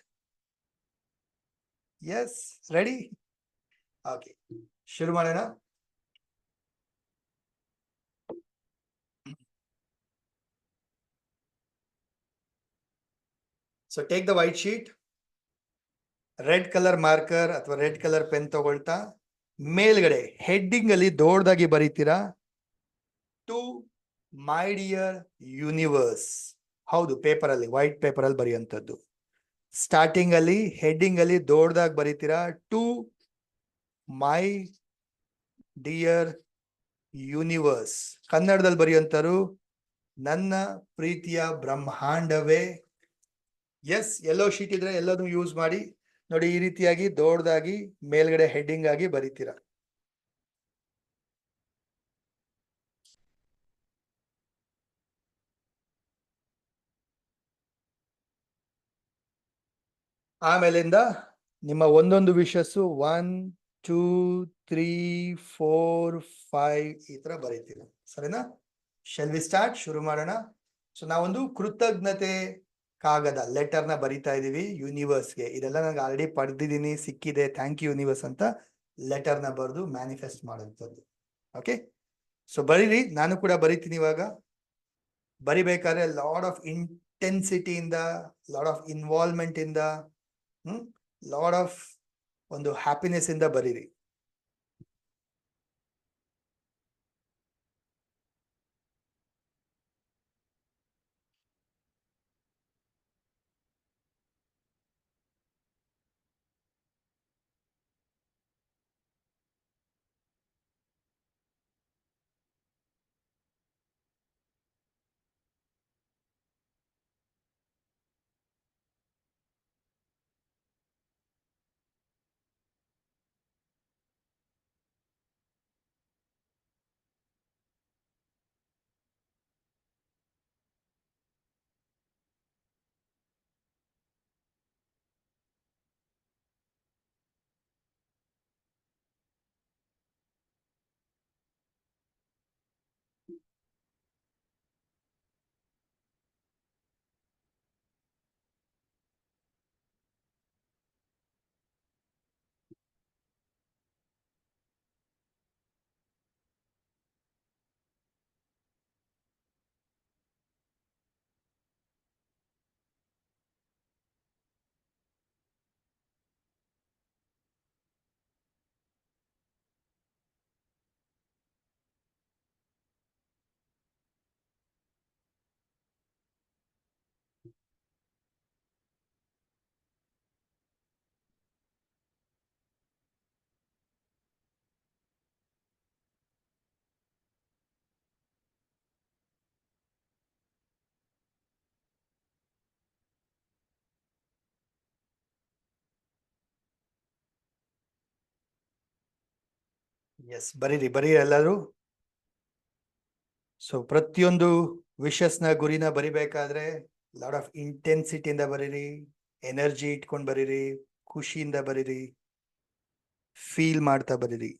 Speaker 1: Yes, ready? Okay, ಶುರು ಮಾಡೋಣ. So take the white sheet. Red colour marker ಅಥವಾ ರೆಡ್ ಕಲರ್ ಪೆನ್ ತಗೊಳ್ತಾ ಮೇಲ್ಗಡೆ ಹೆಡ್ಡಿಂಗ್ ಅಲ್ಲಿ ದೊಡ್ಡದಾಗಿ ಬರೀತೀರಾ ಟು ಮೈ ಡಿಯರ್ ಯೂನಿವರ್ಸ್. ಹೌದು, ಪೇಪರ್ ಅಲ್ಲಿ ವೈಟ್ ಪೇಪರ್ ಅಲ್ಲಿ ಬರೆಯುವಂಥದ್ದು. ಸ್ಟಾರ್ಟಿಂಗ್ ಅಲ್ಲಿ ಹೆಡ್ಡಿಂಗ್ ಅಲ್ಲಿ ದೊಡ್ಡದಾಗಿ ಬರೀತೀರಾ ಟು ಮೈ ಡಿಯರ್ ಯೂನಿವರ್ಸ್. ಕನ್ನಡದಲ್ಲಿ ಬರೆಯುವಂತರು ನನ್ನ ಪ್ರೀತಿಯ ಬ್ರಹ್ಮಾಂಡವೇ. ಎಸ್, ಎಲ್ಲೋ ಶೀಟ್ ಇದ್ರೆ ಎಲ್ಲದೂ ಯೂಸ್ ಮಾಡಿ. ನೋಡಿ, ಈ ರೀತಿಯಾಗಿ ದೊಡ್ಡದಾಗಿ ಮೇಲ್ಗಡೆ ಹೆಡ್ಡಿಂಗ್ ಆಗಿ ಬರೀತೀರಾ. ಆಮೇಲಿಂದ ನಿಮ್ಮ ಒಂದೊಂದು ವಿಷಸ್ಸು 1, 2, 3, 4, 5 ಈ ತರ ಬರೀತೀರ. ಸರಿನಾ? Shell we start? ಶುರು ಮಾಡೋಣ. ಸೊ ನಾವೊಂದು ಕೃತಜ್ಞತೆ ಕಾಗದ ಲೆಟರ್ನ ಬರಿತಾ ಇದೀವಿ ಯೂನಿವರ್ಸ್ಗೆ. ಇದೆಲ್ಲ ನನಗೆ ಆಲ್ರೆಡಿ ಪಡೆದಿದ್ದೀನಿ, ಸಿಕ್ಕಿದೆ, ಥ್ಯಾಂಕ್ ಯು ಯೂನಿವರ್ಸ್ ಅಂತ ಲೆಟರ್ನ ಬರೆದು ಮ್ಯಾನಿಫೆಸ್ಟ್ ಮಾಡೋಂಥದ್ದು. ಓಕೆ, ಸೊ ಬರೀರಿ, ನಾನು ಕೂಡ ಬರಿತೀನಿ ಇವಾಗ. ಬರಿಬೇಕಾದ್ರೆ ಲಾಡ್ ಆಫ್ ಇಂಟೆನ್ಸಿಟಿಯಿಂದ, ಲಾಡ್ ಆಫ್ ಇನ್ವಾಲ್ವ್ಮೆಂಟ್ ಇಂದ, ಲಾಡ್ ಆಫ್ ಒಂದು ಹ್ಯಾಪಿನೆಸ್ ಇಂದ ಬರೀರಿ. ಎಸ್, ಬರೀರಿ ಬರೀರಿ ಎಲ್ಲರೂ. ಸೊ ಪ್ರತಿಯೊಂದು ವಿಷಸ್ನ ಗುರಿನ ಬರಿಬೇಕಾದ್ರೆ ಲಾಡ್ ಆಫ್ ಇಂಟೆನ್ಸಿಟಿಯಿಂದ ಬರೀರಿ, ಎನರ್ಜಿ ಇಟ್ಕೊಂಡು ಬರೀರಿ, ಖುಷಿಯಿಂದ ಬರೀರಿ, ಫೀಲ್ ಮಾಡ್ತಾ ಬರೀರಿ.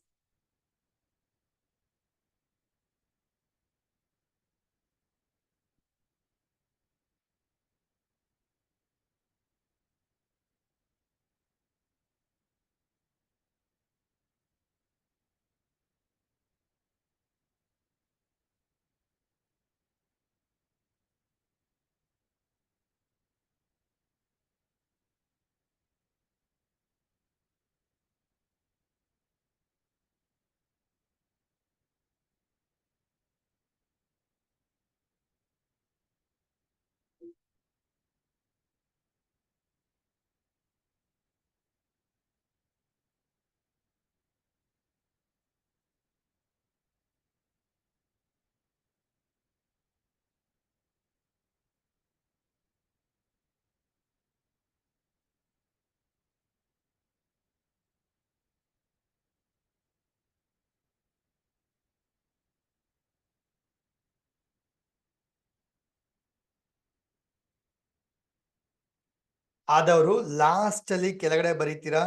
Speaker 1: ಆದವರು ಲಾಸ್ಟ್ ಅಲ್ಲಿ ಕೆಳಗಡೆ ಬರೀತೀರಾ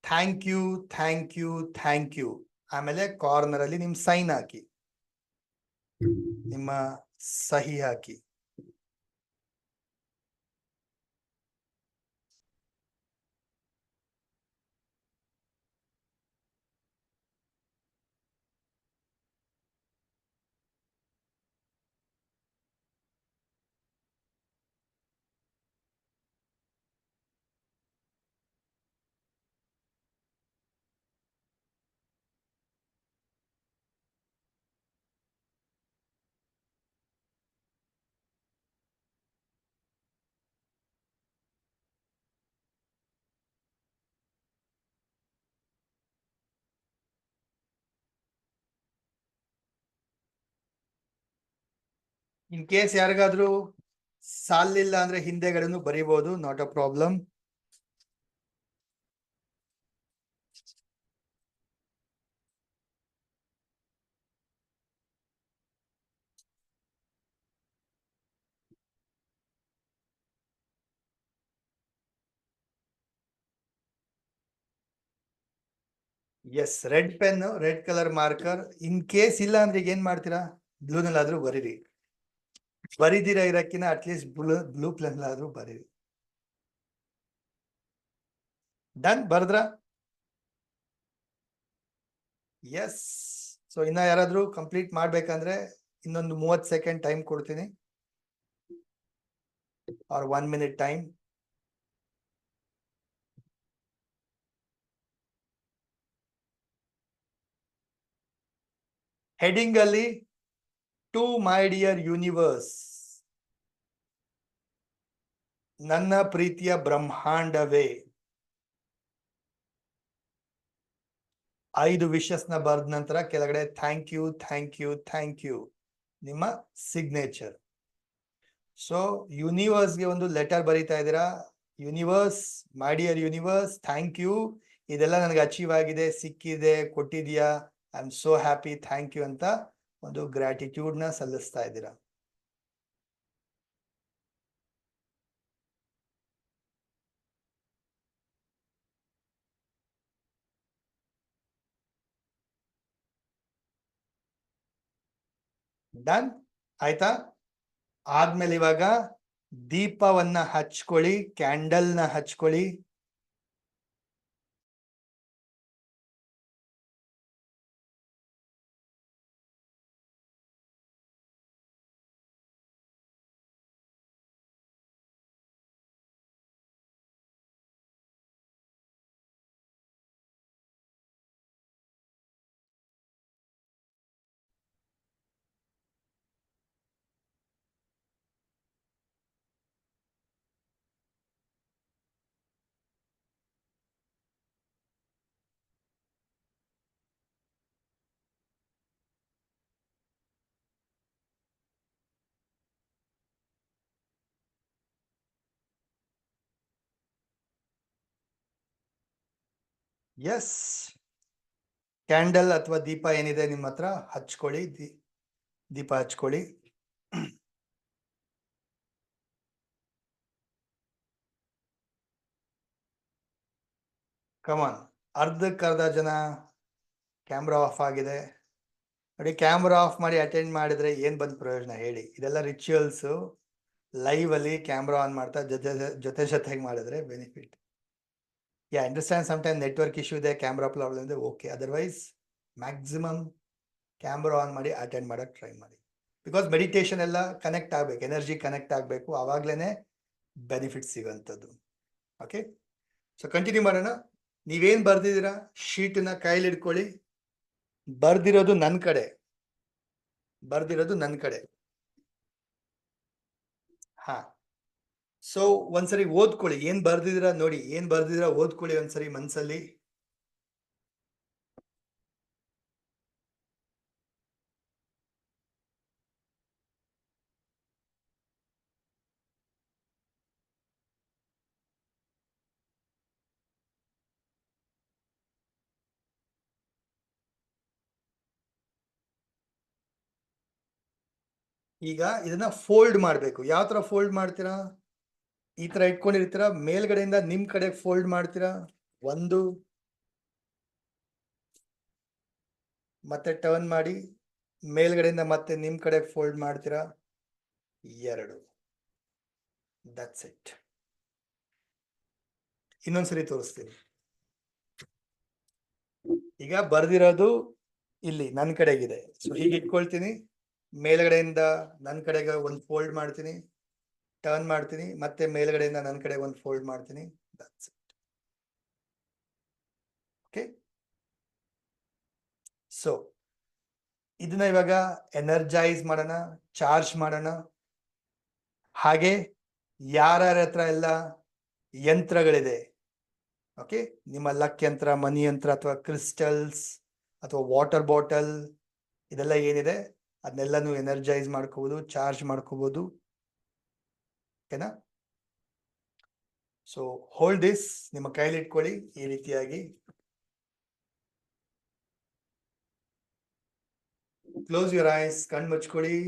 Speaker 1: thank you, thank you, thank you. ಆಮೇಲೆ ಕಾರ್ನರ್ ಅಲ್ಲಿ ನಿಮ್ ಸೈನ್ ಹಾಕಿ, ನಿಮ್ಮ ಸಹಿ ಹಾಕಿ. ಇನ್ ಕೇಸ್ ಯಾರಿಗಾದ್ರೂ ಸಾಲಿಲ್ಲ ಅಂದ್ರೆ ಹಿಂದೆಗಡೆನು ಬರೀಬಹುದು, not a problem. Yes, red pen, red colour marker. In case ಇಲ್ಲ ಅಂದ್ರೆ ಈಗ ಏನ್ ಮಾಡ್ತೀರಾ, ಬ್ಲೂ ನಲ್ಲಾದ್ರೂ ಬರೀರಿ. ಬರೀದಿರ ಇರಕ್ಕಿನ ಅಟ್ಲೀಸ್ಟ್ ಬ್ಲೂ ಪೆನ್ ಆದ್ರೂ ಬರೀರಿ. ಡನ್, ಬರ್ದ್ರ? ಎಸ್. ಸೊ ಇನ್ನ ಯಾರಾದ್ರೂ ಕಂಪ್ಲೀಟ್ ಮಾಡ್ಬೇಕಂದ್ರೆ ಇನ್ನೊಂದು 30 ಸೆಕೆಂಡ್ ಟೈಮ್ ಕೊಡ್ತೀನಿ, ಆರ್ 1 minute ಟೈಮ್. ಹೆಡಿಂಗ್ ಅಲ್ಲಿ ಟು ಮೈ ಡಿಯರ್ ಯೂನಿವರ್ಸ್, ನನ್ನ ಪ್ರೀತಿಯ ಬ್ರಹ್ಮಾಂಡವೇ, 5 ವಿಶಸ್ ನ ಬರೆದ ನಂತರ ಕೆಳಗಡೆ thank you, thank you, thank you, ನಿಮ್ಮ ಸಿಗ್ನೇಚರ್. ಸೊ ಯೂನಿವರ್ಸ್ಗೆ ಒಂದು ಲೆಟರ್ ಬರೀತಾ ಇದ್ದೀರಾ. Universe, my dear universe, thank you, ಇದೆಲ್ಲ ನನಗೆ ಅಚೀವ್ ಆಗಿದೆ, ಸಿಕ್ಕಿದೆ, ಕೊಟ್ಟಿದ್ಯಾ, I am so happy, thank you ಅಂತ ಒಂದು ಗ್ರಾಟಿಟ್ಯೂಡ್ ನ ಸಲ್ಲಿಸ್ತಾ ಇದ್ದೀರಾ. ಡನ್ ಆಯ್ತಾ? ಆದ್ಮೇಲೆ ಇವಾಗ ದೀಪವನ್ನ ಹಚ್ಕೊಳ್ಳಿ, ಕ್ಯಾಂಡಲ್ ನ ಹಚ್ಕೊಳ್ಳಿ. ಎಸ್, ಕ್ಯಾಂಡಲ್ ಅಥವಾ ದೀಪ ಏನಿದೆ ನಿಮ್ಮ ಹತ್ರ ಹಚ್ಕೊಳ್ಳಿ, ದೀಪ ಹಚ್ಕೊಳ್ಳಿ. ಕಮಾನ್, ಅರ್ಧಕ್ಕರ್ಧ ಜನ ಕ್ಯಾಮ್ರಾ ಆಫ್ ಆಗಿದೆ ನೋಡಿ. ಕ್ಯಾಮ್ರಾ ಆಫ್ ಮಾಡಿ ಅಟೆಂಡ್ ಮಾಡಿದ್ರೆ ಏನ್ ಬಂದ್ ಪ್ರಯೋಜನ ಹೇಳಿ? ಇದೆಲ್ಲ ರಿಚುವಲ್ಸ್. ಲೈವ್ ಅಲ್ಲಿ ಕ್ಯಾಮ್ರಾ ಆನ್ ಮಾಡ್ತಾ ಜೊತೆಗೆ ಮಾಡಿದ್ರೆ ಬೆನಿಫಿಟ್. ಯಾ, ಅಂಡರ್ಸ್ಟ್ಯಾಂಡ್. ಸಮ್ಟೈಮ್ ನೆಟ್ವರ್ಕ್ ಇಶ್ಯೂ ಇದೆ, ಕ್ಯಾಮ್ರಾ ಪ್ರಾಬ್ಲಮ್ ಇದೆ, okay. Otherwise maximum camera on ಮಾಡಿ ಅಟೆಂಡ್ ಮಾಡಕ್ ಟ್ರೈ ಮಾಡಿ. ಬಿಕಾಸ್ ಮೆಡಿಟೇಷನ್ ಎಲ್ಲ ಕನೆಕ್ಟ್ ಆಗ್ಬೇಕು, ಎನರ್ಜಿ ಕನೆಕ್ಟ್ ಆಗ್ಬೇಕು, ಆವಾಗ್ಲೇನೆ ಬೆನಿಫಿಟ್ ಸಿಗೋಂಥದ್ದು. ಓಕೆ, ಸೊ ಕಂಟಿನ್ಯೂ ಮಾಡೋಣ. ನೀವೇನ್ ಬರ್ದಿದ್ದೀರಾ ಶೀಟ್ನ ಕೈಲಿ ಇಟ್ಕೊಳ್ಳಿ. ಬರ್ದಿರೋದು ನನ್ನ ಕಡೆ. ಹಾ, ಸೊ ಒಂದ್ಸರಿ ಓದ್ಕೊಳ್ಳಿ, ಏನ್ ಬರ್ದಿದ್ದೀರಾ ನೋಡಿ, ಏನ್ ಬರ್ದಿದ್ದೀರಾ ಓದ್ಕೊಳ್ಳಿ ಒಂದ್ಸರಿ ಮನ್ಸಲ್ಲಿ. ಈಗ ಇದನ್ನ ಫೋಲ್ಡ್ ಮಾಡ್ಬೇಕು. ಯಾವ ತರ ಫೋಲ್ಡ್ ಮಾಡ್ತೀರಾ? ಈ ತರ ಇಟ್ಕೊಂಡಿರ್ತೀರಾ, ಮೇಲ್ಗಡೆಯಿಂದ ನಿಮ್ ಕಡೆ ಫೋಲ್ಡ್ ಮಾಡ್ತೀರಾ, 1, ಮತ್ತೆ ಟರ್ನ್ ಮಾಡಿ ಮೇಲ್ಗಡೆಯಿಂದ ಮತ್ತೆ ನಿಮ್ ಕಡೆ ಫೋಲ್ಡ್ ಮಾಡ್ತೀರಾ, 2. That's it. ಇನ್ನೊಂದ್ಸರಿ ತೋರಿಸ್ತೀನಿ. ಈಗ ಬರ್ದಿರೋದು ಇಲ್ಲಿ ನನ್ನ ಕಡೆಗಿದೆ. ಸೊ ಹೀಗೆ ಇಟ್ಕೊಳ್ತೀನಿ, ಮೇಲ್ಗಡೆಯಿಂದ ನನ್ನ ಕಡೆಗೆ ಒಂದು ಫೋಲ್ಡ್ ಮಾಡ್ತೀನಿ, ಟರ್ನ್ ಮಾಡ್ತೀನಿ, ಮತ್ತೆ ಮೇಲ್ಗಡೆಯಿಂದ ನನ್ನ ಕಡೆ ಒಂದು ಫೋಲ್ಡ್ ಮಾಡ್ತೀನಿ. That's it. ಓಕೆ, ಸೊ ಇದನ್ನ ಇವಾಗ ಎನರ್ಜೈಸ್ ಮಾಡೋಣ, ಚಾರ್ಜ್ ಮಾಡೋಣ. ಹಾಗೆ ಯಾರ್ಯಾರ ಹತ್ರ ಎಲ್ಲ ಯಂತ್ರಗಳಿದೆ, ಓಕೆ, ನಿಮ್ಮ ಲಕ್ ಯಂತ್ರ, ಮನಿ ಯಂತ್ರ, ಅಥವಾ ಕ್ರಿಸ್ಟಲ್ಸ್, ಅಥವಾ ವಾಟರ್ ಬಾಟಲ್, ಇದೆಲ್ಲ ಏನಿದೆ ಅದನ್ನೆಲ್ಲನೂ ಎನರ್ಜೈಸ್ ಮಾಡ್ಕೋಬಹುದು, ಚಾರ್ಜ್ ಮಾಡ್ಕೋಬಹುದು. ಓಕೆನಾ? ಸೊ ಹೋಲ್ಡ್ ದಿಸ್, ನಿಮ್ಮ ಕೈಲಿ ಇಟ್ಕೊಳ್ಳಿ ಈ ರೀತಿಯಾಗಿ. ಕ್ಲೋಸ್ ಯುವರ್ ಐಸ್, ಕಣ್ ಮುಚ್ಕೊಳ್ಳಿ.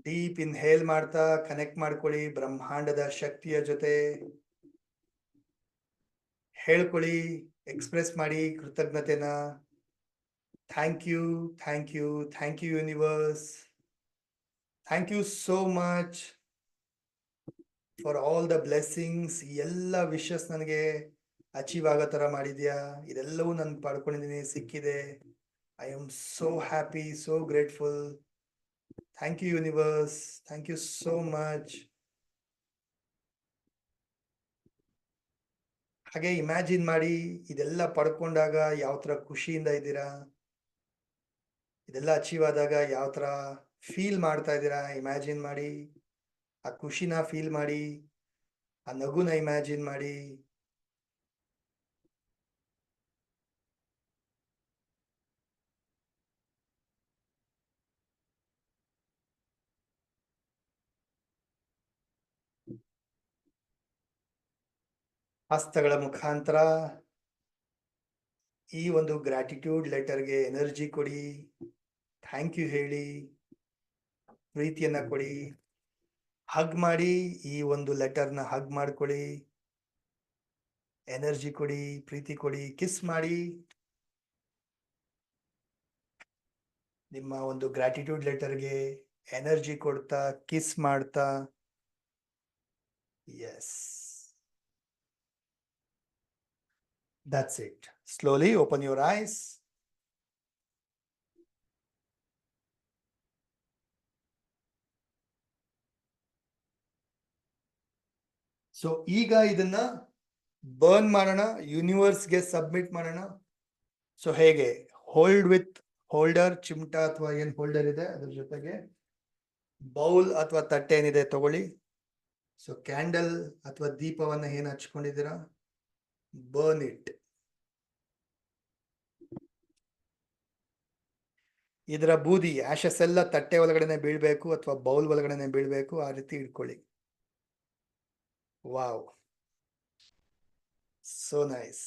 Speaker 1: ಡೀಪ್ ಇನ್ಹೇಲ್ ಮಾಡ್ತಾ ಕನೆಕ್ಟ್ ಮಾಡ್ಕೊಳ್ಳಿ ಬ್ರಹ್ಮಾಂಡದ ಶಕ್ತಿಯ ಜೊತೆ. ಹೇಳ್ಕೊಳ್ಳಿ, ಎಕ್ಸ್ಪ್ರೆಸ್ ಮಾಡಿ ಕೃತಜ್ಞತೆನ. Thank you, thank you, thank you universe. Thank you so much for all the blessings. ಎಲ್ಲ ವಿಶಸ್ ನನಗೆ ಅಚೀವ್ ಆಗೋ ತರ ಮಾಡಿದ್ಯಾ. ಇದೆಲ್ಲವೂ ನಾನು ಪಡ್ಕೊಂಡಿದ್ದೀನಿ, ಸಿಕ್ಕಿದೆ. I am so happy, so grateful. Thank you universe, thank you so much. ಹಾಗೆ ಇಮ್ಯಾಜಿನ್ ಮಾಡಿ, ಇದೆಲ್ಲ ಪಡ್ಕೊಂಡಾಗ ಯಾವ ತರ ಖುಷಿಯಿಂದ ಇದ್ದೀರಾ, ಇದೆಲ್ಲ ಅಚೀವ್ ಆದಾಗ ಯಾವ ತರ ಫೀಲ್ ಮಾಡ್ತಾ ಇದ್ದೀರಾ ಇಮ್ಯಾಜಿನ್ ಮಾಡಿ. ಆ ಖುಷಿನ ಫೀಲ್ ಮಾಡಿ, ಆ ನಗುನ ಇಮ್ಯಾಜಿನ್ ಮಾಡಿ. ಹಸ್ತಗಳ ಮುಖಾಂತರ ಈ ಒಂದು ಗ್ರಾಟಿಟ್ಯೂಡ್ ಲೆಟರ್ಗೆ ಎನರ್ಜಿ ಕೊಡಿ. ಥ್ಯಾಂಕ್ ಯು ಹೇಳಿ, ಪ್ರೀತಿಯನ್ನ ಕೊಡಿ. ಹಗ್ ಮಾಡಿ, ಈ ಒಂದು ಲೆಟರ್ನ ಹಗ್ ಮಾಡ್ಕೊಳ್ಳಿ. ಎನರ್ಜಿ ಕೊಡಿ, ಪ್ರೀತಿ ಕೊಡಿ. ಕಿಸ್ ಮಾಡಿ, ನಿಮ್ಮ ಒಂದು ಗ್ರಾಟಿಟ್ಯೂಡ್ ಲೆಟರ್ಗೆ ಎನರ್ಜಿ ಕೊಡ್ತಾ ಕಿಸ್ ಮಾಡ್ತಾ. Yes, that's it. Slowly open your eyes. So ಈಗ ಇದನ್ನ ಬರ್ನ್ ಮಾಡೋಣ, ಯೂನಿವರ್ಸ್ಗೆ ಸಬ್ಮಿಟ್ ಮಾಡೋಣ. ಸೊ ಹೇಗೆ? ಹೋಲ್ಡ್ ವಿತ್ ಹೋಲ್ಡರ್, ಚಿಮಟ ಅಥವಾ ಏನ್ ಹೋಲ್ಡರ್ ಇದೆ ಅದ್ರ ಜೊತೆಗೆ ಬೌಲ್ ಅಥವಾ ತಟ್ಟೆ ಏನಿದೆ ತಗೊಳ್ಳಿ. ಸೊ ಕ್ಯಾಂಡಲ್ ಅಥವಾ ದೀಪವನ್ನ ಏನ್ ಹಚ್ಕೊಂಡಿದ್ದೀರಾ, ಬರ್ನ್ ಇಟ್. ಇದರ ಬೂದಿ ಆಶಸ್ ಎಲ್ಲ ತಟ್ಟೆ ಒಳಗಡೆನೆ ಬೀಳ್ಬೇಕು ಅಥವಾ ಬೌಲ್ ಒಳಗಡೆನೆ ಬೀಳ್ಬೇಕು, ಆ ರೀತಿ ಇಟ್ಕೊಳ್ಳಿ. Wow, so nice.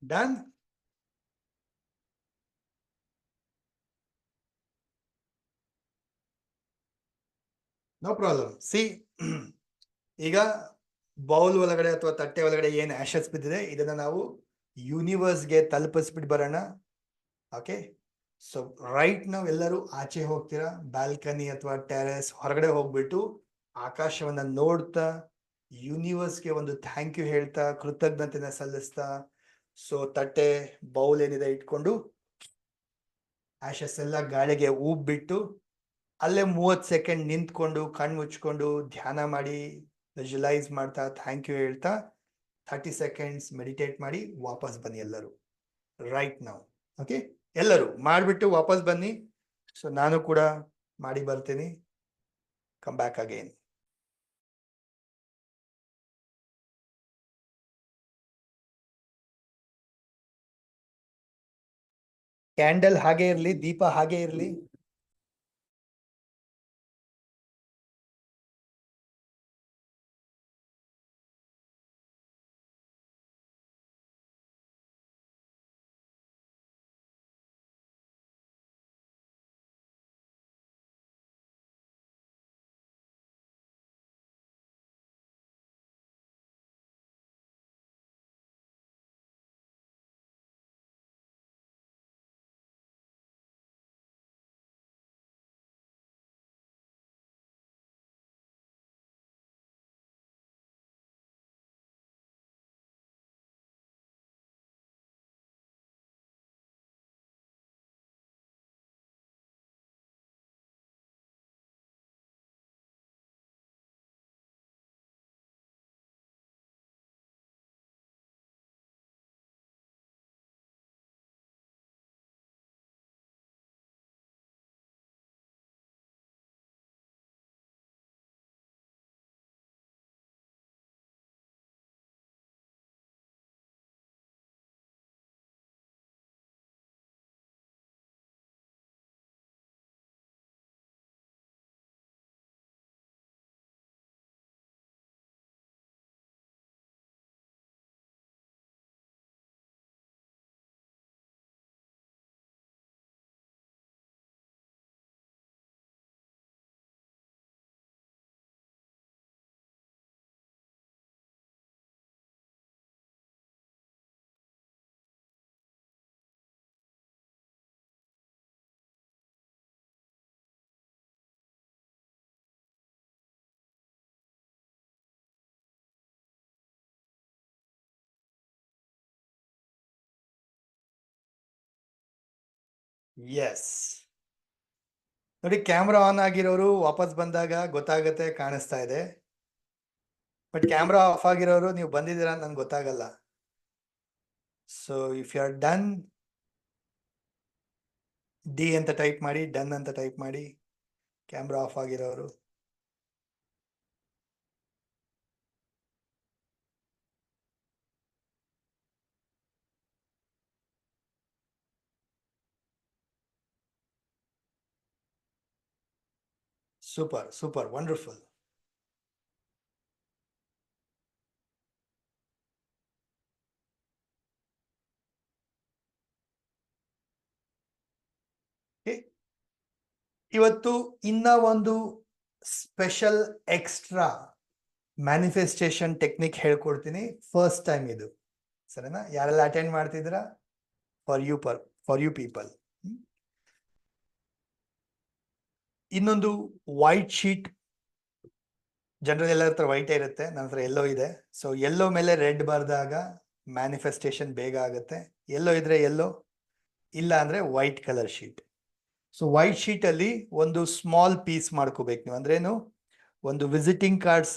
Speaker 1: Done. No problem. See, ಈಗ ಬೌಲ್ ಒಳಗಡೆ ಅಥವಾ ತಟ್ಟೆ ಒಳಗಡೆ ಏನ್ ಆಶಸ್ ಬಿದ್ದಿದೆ ಇದನ್ನ ನಾವು ಯೂನಿವರ್ಸ್ಗೆ ತಲುಪಿಸ್ಬಿಟ್ಟು ಬರೋಣ. ಓಕೆ, ಸೊ ರೈಟ್ ನಾವು ಎಲ್ಲರೂ ಆಚೆ ಹೋಗ್ತೀರಾ, ಬ್ಯಾಲ್ಕನಿ ಅಥವಾ ಟೆರೆಸ್ ಹೊರಗಡೆ ಹೋಗ್ಬಿಟ್ಟು ಆಕಾಶವನ್ನ ನೋಡ್ತಾ ಯೂನಿವರ್ಸ್ಗೆ ಒಂದು ಥ್ಯಾಂಕ್ ಯು ಹೇಳ್ತಾ ಕೃತಜ್ಞತೆನ ಸಲ್ಲಿಸ್ತಾ. ಸೊ ತಟ್ಟೆ ಬೌಲ್ ಏನಿದೆ ಇಟ್ಕೊಂಡು ಆಶಸ್ ಎಲ್ಲ ಗಾಳಿಗೆ ಬಿಟ್ಟು ಅಲ್ಲೇ 30 ಸೆಕೆಂಡ್ ನಿಂತ್ಕೊಂಡು ಕಣ್ಣು ಮುಚ್ಕೊಂಡು ಧ್ಯಾನ ಮಾಡಿ ವಿಜುವಲೈಸ್ ಮಾಡ್ತಾ ಥ್ಯಾಂಕ್ ಯು ಹೇಳ್ತಾ 30 ಸೆಕೆಂಡ್ಸ್ ಮೆಡಿಟೇಟ್ ಮಾಡಿ ವಾಪಸ್ ಬನ್ನಿ ಎಲ್ಲರೂ ರೈಟ್ ನಾವು. ಓಕೆ, ಎಲ್ಲರೂ ಮಾಡಿಬಿಟ್ಟು ವಾಪಸ್ ಬನ್ನಿ. ಸೊ ನಾನು ಕೂಡ ಮಾಡಿ ಬರ್ತೀನಿ. Come back again. ಕ್ಯಾಂಡಲ್ ಹಾಗೆ ಇರಲಿ, ದೀಪ ಹಾಗೆ ಇರಲಿ. ಎಸ್. ನೋಡಿ, ಕ್ಯಾಮ್ರಾ ಆನ್ ಆಗಿರೋರು ವಾಪಸ್ ಬಂದಾಗ ಗೊತ್ತಾಗತ್ತೆ, ಕಾಣಿಸ್ತಾ ಇದೆ. ಬಟ್ ಕ್ಯಾಮ್ರಾ ಆಫ್ ಆಗಿರೋರು ನೀವು ಬಂದಿದ್ದೀರಾ ಅಂತ ನಂಗೆ ಗೊತ್ತಾಗಲ್ಲ. So if you are done, D ಅಂತ ಟೈಪ್ ಮಾಡಿ, ಡನ್ ಅಂತ ಟೈಪ್ ಮಾಡಿ. ಕ್ಯಾಮ್ರಾ ಆಫ್ ಆಗಿರೋರು. Super, super, wonderful. ಇವತ್ತು ಇನ್ನ ಒಂದು ಸ್ಪೆಷಲ್ ಎಕ್ಸ್ಟ್ರಾ ಮ್ಯಾನಿಫೆಸ್ಟೇಷನ್ ಟೆಕ್ನಿಕ್ ಹೇಳ್ಕೊಡ್ತೀನಿ. ಫಸ್ಟ್ ಟೈಮ್ ಇದು, ಸರಿನಾ? ಯಾರೆಲ್ಲ ಅಟೆಂಡ್ ಮಾಡ್ತಿದ್ದೀರಾ? For you people. ಇನ್ನೊಂದು ವೈಟ್ ಶೀಟ್. ಜನರಲ್ ಎಲ್ಲರ ಹತ್ರ ವೈಟೇ ಇರುತ್ತೆ, ನನ್ನ ಹತ್ರ ಎಲ್ಲೋ ಇದೆ. ಸೊ ಎಲ್ಲೋ ಮೇಲೆ ರೆಡ್ ಬರ್ದಾಗ ಮ್ಯಾನಿಫೆಸ್ಟೇಷನ್ ಬೇಗ ಆಗುತ್ತೆ. ಎಲ್ಲೋ ಇದ್ರೆ ಎಲ್ಲೋ, ಇಲ್ಲ ಅಂದ್ರೆ white colour sheet. So white sheet ಅಲ್ಲಿ ಒಂದು ಸ್ಮಾಲ್ ಪೀಸ್ ಮಾಡ್ಕೋಬೇಕು ನೀವು. ಅಂದ್ರೇನು? ಒಂದು ವಿಸಿಟಿಂಗ್ ಕಾರ್ಡ್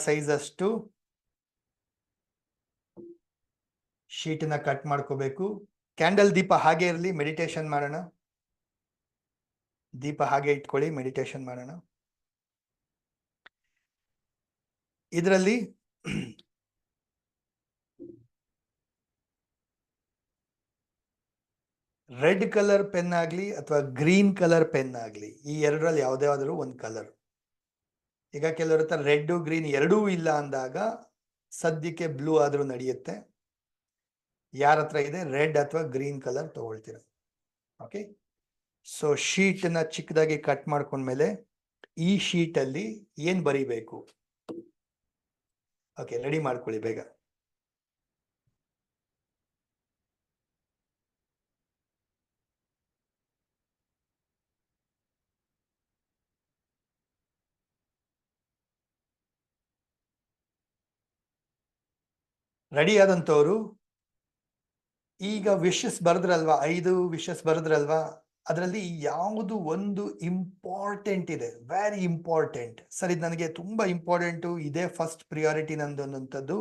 Speaker 1: ಸೈಜ್ ಅಷ್ಟು ಶೀಟ್ನ ಕಟ್ ಮಾಡ್ಕೋಬೇಕು. ಕ್ಯಾಂಡಲ್ ದೀಪ ಹಾಗೆ ಇರಲಿ, ಮೆಡಿಟೇಷನ್ ಮಾಡೋಣ. ದೀಪ ಹಾಗೆ ಇಟ್ಕೊಳ್ಳಿ, ಮೆಡಿಟೇಷನ್ ಮಾಡೋಣ. ಇದರಲ್ಲಿ ರೆಡ್ ಕಲರ್ ಪೆನ್ ಆಗ್ಲಿ ಅಥವಾ ಗ್ರೀನ್ ಕಲರ್ ಪೆನ್ ಆಗ್ಲಿ, ಈ ಎರಡರಲ್ಲಿ ಯಾವ್ದಾದ್ರು ಒಂದು ಕಲರ್. ಈಗ ಕೆಲವ್ರ ಹತ್ರ ರೆಡ್ ಗ್ರೀನ್ ಎರಡೂ ಇಲ್ಲ ಅಂದಾಗ ಸದ್ಯಕ್ಕೆ ಬ್ಲೂ ಆದ್ರೂ ನಡೆಯುತ್ತೆ. ಯಾರ ಹತ್ರ ಇದೆ ರೆಡ್ ಅಥವಾ ಗ್ರೀನ್ ಕಲರ್ ತಗೊಳ್ತೀರ. ಓಕೆ. ಸೊ ಶೀಟ್ ನ ಚಿಕ್ಕದಾಗಿ ಕಟ್ ಮಾಡ್ಕೊಂಡ್ಮೇಲೆ ಈ ಶೀಟ್ ಅಲ್ಲಿ ಏನ್ ಬರಿಬೇಕು? ಓಕೆ, ರೆಡಿ ಮಾಡ್ಕೊಳ್ಳಿ ಬೇಗ. ರೆಡಿ ಆದಂತವ್ರು ಈಗ ವಿಶಸ್ ಬರೆದ್ರಲ್ವಾ, 5 ವಿಶಸ್ ಬರೆದ್ರಲ್ವಾ, ಅದರಲ್ಲಿ ಯಾವುದು ಒಂದು ಇಂಪಾರ್ಟೆಂಟ್ ಇದೆ, ವೆರಿ ಇಂಪಾರ್ಟೆಂಟ್. ಸರ್, ಇದು ನನಗೆ ತುಂಬಾ ಇಂಪಾರ್ಟೆಂಟು, ಇದೇ ಫಸ್ಟ್ ಪ್ರಿಯಾರಿಟಿ ನಂದು ಅನ್ನೋಂಥದ್ದು.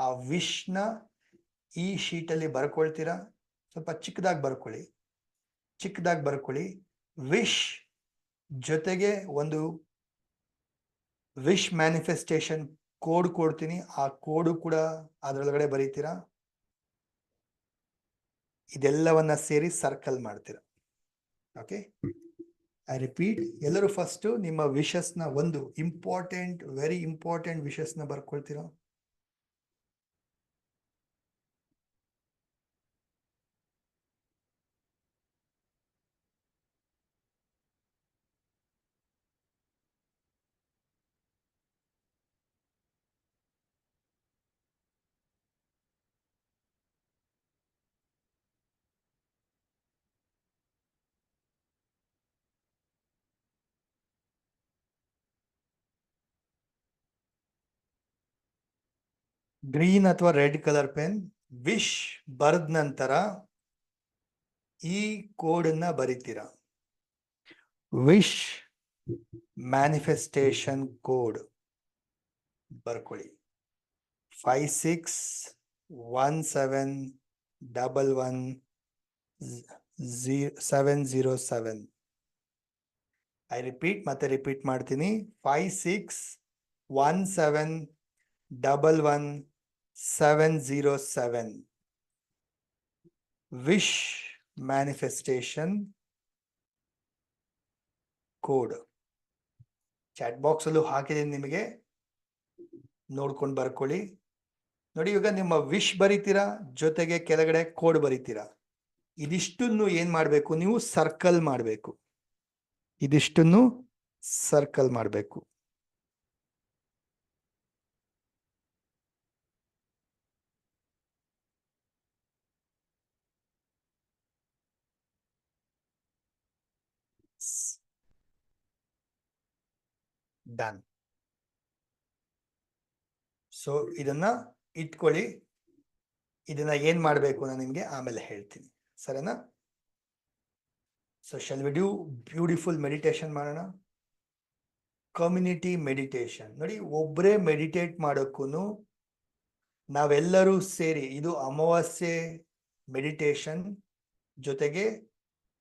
Speaker 1: ಆ ವಿಶ್ನ ಈ ಶೀಟಲ್ಲಿ ಬರ್ಕೊಳ್ತೀರಾ. ಸ್ವಲ್ಪ ಚಿಕ್ಕದಾಗಿ ಬರ್ಕೊಳ್ಳಿ. ವಿಶ್ ಜೊತೆಗೆ ಒಂದು ವಿಶ್ ಮ್ಯಾನಿಫೆಸ್ಟೇಷನ್ ಕೋಡ್ ಕೊಡ್ತೀನಿ, ಆ ಕೋಡು ಕೂಡ ಅದರೊಳಗಡೆ ಬರೀತೀರಾ. ಇದೆಲ್ಲವನ್ನ ಸೇರಿ ಸರ್ಕಲ್ ಮಾಡ್ತೀರಾ. ಓಕೆ, ಐ ರಿಪೀಟ್, ಎಲ್ಲರೂ ಫಸ್ಟ್ ನಿಮ್ಮ ವಿಶಸ್ನ, ಒಂದು ಇಂಪಾರ್ಟೆಂಟ್, ವೆರಿ ಇಂಪಾರ್ಟೆಂಟ್ ವಿಶಸ್ನ ಬರ್ಕೊಳ್ತೀರಾ. ಗ್ರೀನ್ ಅಥವಾ ರೆಡ್ ಕಲರ್ ಪೆನ್. ವಿಶ್ ಬರೆದ ನಂತರ ಈ ಕೋಡನ್ನ ಬರೀತೀರಾ. ವಿಶ್ ಮ್ಯಾನಿಫೆಸ್ಟೇಷನ್ ಕೋಡ್ ಬರ್ಕೊಳ್ಳಿ. 5617110707. ಐ ರಿಪೀಟ್, ಮತ್ತೆ ರಿಪೀಟ್ ಮಾಡ್ತೀನಿ. 5617110707. Wish manifestation code. Chat box ಅಲ್ಲೂ ಹಾಕಿದ್ದೀನಿ ನಿಮಗೆ, ನೋಡ್ಕೊಂಡು ಬರ್ಕೊಳ್ಳಿ. ನೋಡಿ, ಇವಾಗ ನಿಮ್ಮ ವಿಶ್ ಬರೀತೀರಾ, ಜೊತೆಗೆ ಕೆಳಗಡೆ ಕೋಡ್ ಬರೀತೀರಾ. ಇದಿಷ್ಟನ್ನು ಏನ್ ಮಾಡ್ಬೇಕು ನೀವು? ಸರ್ಕಲ್ ಮಾಡ್ಬೇಕು. ಇದಿಷ್ಟನ್ನು ಸರ್ಕಲ್ ಮಾಡ್ಬೇಕು. ಡನ್. ಸೊ ಇದನ್ನ ಇಟ್ಕೊಳ್ಳಿ. ಇದನ್ನ ಏನ್ ಮಾಡ್ಬೇಕು ನಾನು ನಿಮ್ಗೆ ಆಮೇಲೆ ಹೇಳ್ತೀನಿ, ಸರಿನಾ? So shall we do beautiful meditation ಮಾಡೋಣ. ಕಮ್ಯುನಿಟಿ ಮೆಡಿಟೇಷನ್ ನೋಡಿ, ಒಬ್ಬರೇ ಮೆಡಿಟೇಟ್ ಮಾಡೋಕ್ಕೂ ನಾವೆಲ್ಲರೂ ಸೇರಿ, ಇದು ಅಮಾವಾಸ್ಯೆ ಮೆಡಿಟೇಷನ್ ಜೊತೆಗೆ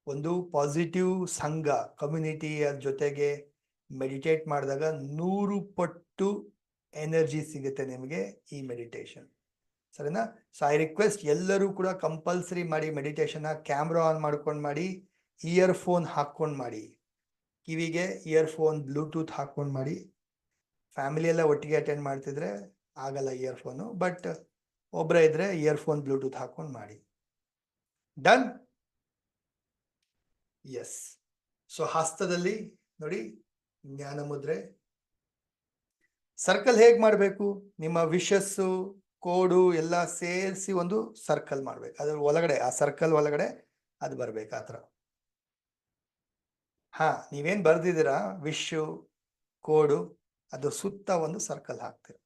Speaker 1: ಒಂದು ಪಾಸಿಟಿವ್ ಸಂಘ ಕಮ್ಯುನಿಟಿಯ ಜೊತೆಗೆ ಮೆಡಿಟೇಟ್ ಮಾಡಿದಾಗ 100 ಪಟ್ಟು ಎನರ್ಜಿ ಸಿಗುತ್ತೆ ನಿಮಗೆ ಈ ಮೆಡಿಟೇಷನ್, ಸರಿನಾ? ಸೊ ಐ ರಿಕ್ವೆಸ್ಟ್ ಎಲ್ಲರೂ ಕೂಡ ಕಂಪಲ್ಸರಿ ಮಾಡಿ ಮೆಡಿಟೇಷನ್. ಕ್ಯಾಮ್ರಾ ಆನ್ ಮಾಡ್ಕೊಂಡು ಮಾಡಿ, ಇಯರ್ಫೋನ್ ಹಾಕ್ಕೊಂಡು ಮಾಡಿ, ಕಿವಿಗೆ ಇಯರ್ಫೋನ್ ಬ್ಲೂಟೂತ್ ಹಾಕ್ಕೊಂಡು ಮಾಡಿ. ಫ್ಯಾಮಿಲಿ ಎಲ್ಲ ಒಟ್ಟಿಗೆ ಅಟೆಂಡ್ ಮಾಡ್ತಿದ್ರೆ ಆಗಲ್ಲ ಇಯರ್ಫೋನು, ಬಟ್ ಒಬ್ಬರೇ ಇದ್ರೆ ಇಯರ್ಫೋನ್ ಬ್ಲೂಟೂತ್ ಹಾಕ್ಕೊಂಡು ಮಾಡಿ. ಡನ್? ಎಸ್. ಸೊ ಹಸ್ತದಲ್ಲಿ ನೋಡಿ ಜ್ಞಾನ ಮುದ್ರೆ. ಸರ್ಕಲ್ ಹೇಗ್ ಮಾಡಬೇಕು? ನಿಮ್ಮ ವಿಶಸ್ಸು ಕೋಡು ಎಲ್ಲ ಸೇರಿಸಿ ಒಂದು ಸರ್ಕಲ್ ಮಾಡ್ಬೇಕು. ಅದ್ರ ಒಳಗಡೆ, ಆ ಸರ್ಕಲ್ ಒಳಗಡೆ ಅದು ಬರ್ಬೇಕು, ಆ ಥರ. ಹಾ, ನೀವೇನ್ ಬರ್ದಿದ್ದೀರಾ ವಿಶ್ ಕೋಡು, ಅದು ಸುತ್ತ ಒಂದು ಸರ್ಕಲ್ ಹಾಕ್ತೀರ.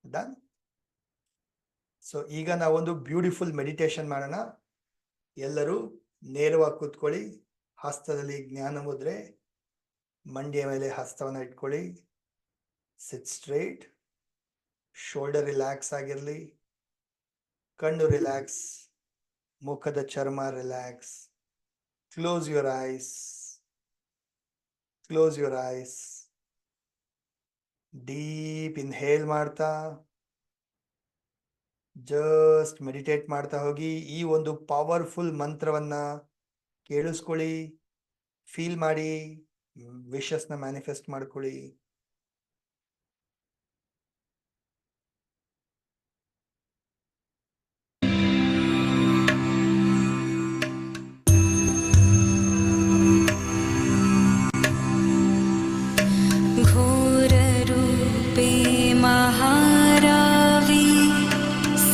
Speaker 1: ಡನ್? ಸೊ ಈಗ ನಾವೊಂದು ಬ್ಯೂಟಿಫುಲ್ ಮೆಡಿಟೇಷನ್ ಮಾಡೋಣ. ಎಲ್ಲರೂ ನೇರವಾಗಿ ಕೂತ್ಕೊಳ್ಳಿ, ಹಸ್ತದಲ್ಲಿ ಜ್ಞಾನ ಮುದ್ರೆ, ಮಂಡಿಯ ಮೇಲೆ ಹಸ್ತವನ್ನ ಇಟ್ಕೊಳ್ಳಿ, ಸಿಟ್ ಸ್ಟ್ರೇಟ್, ಶೋಲ್ಡರ್ ರಿಲ್ಯಾಕ್ಸ್ ಆಗಿರಲಿ, ಕಣ್ಣು ರಿಲ್ಯಾಕ್ಸ್, ಮುಖದ ಚರ್ಮ relax. Close your eyes. Close your eyes. Deep inhale ಮಾಡ್ತಾ ಜಸ್ಟ್ ಮೆಡಿಟೇಟ್ ಮಾಡ್ತಾ ಹೋಗಿ. ಈ ಒಂದು ಪವರ್ಫುಲ್ ಮಂತ್ರವನ್ನ ಕೇಳಿಸ್ಕೊಳ್ಳಿ, ಫೀಲ್ ಮಾಡಿ, ವಿಶಸ್ನ ಮ್ಯಾನಿಫೆಸ್ಟ್ ಮಾಡ್ಕೊಳ್ಳಿ.
Speaker 7: घोररूपे महारावी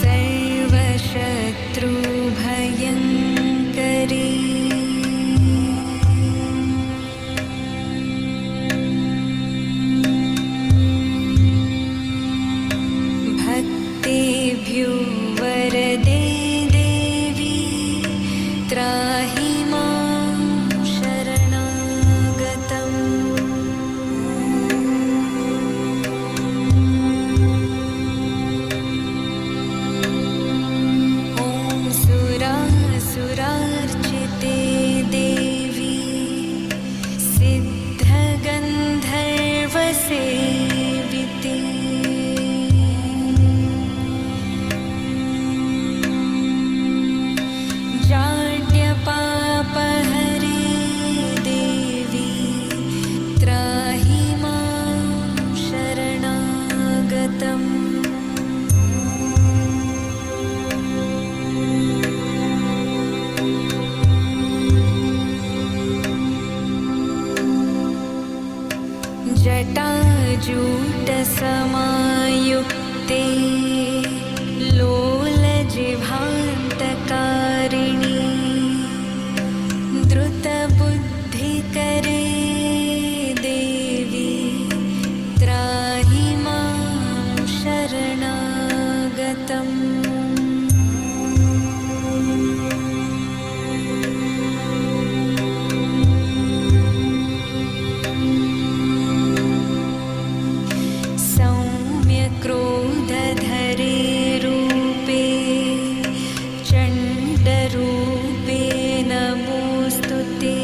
Speaker 7: सर्वशत्रुभयङ्करी भक्तेभ्यो वरदे देवी त्राहि मां शरणागतम्। सुरार्चिते देवी सिद्धगन्धर्वसेविते जाड्यपापहरे देवी त्राहि मां शरणागतम्। जटाजूटसमायुक्ते लोलजिह्वान्तकारिणी द्रुतबुद्धिकरे देवी त्राहि मां शरणागतम्। क्रोधधरे रूपे चण्डरूपे नमोऽस्तु ते।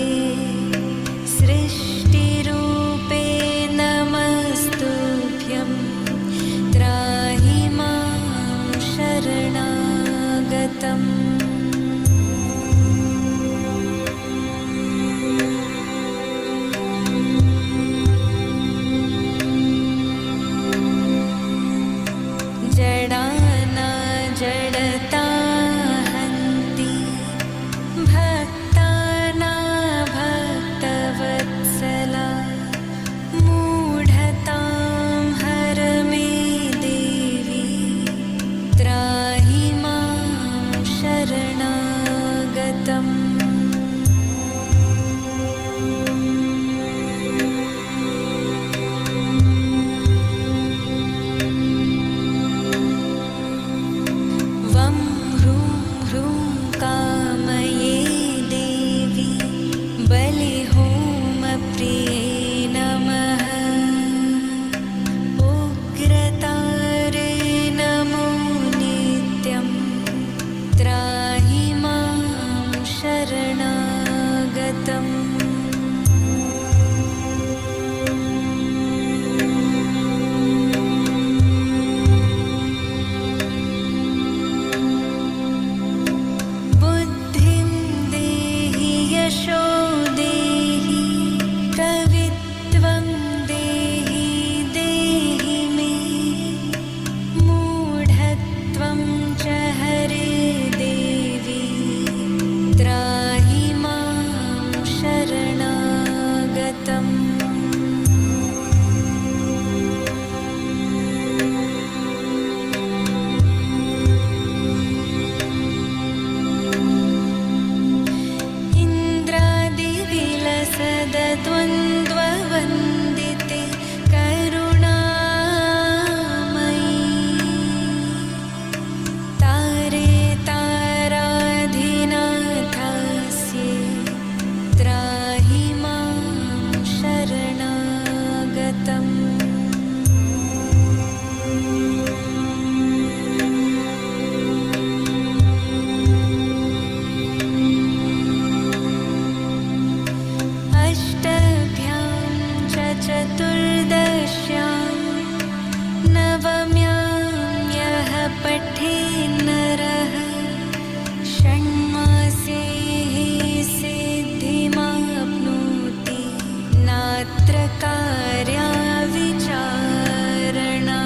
Speaker 7: मात्र कार्या विचारणा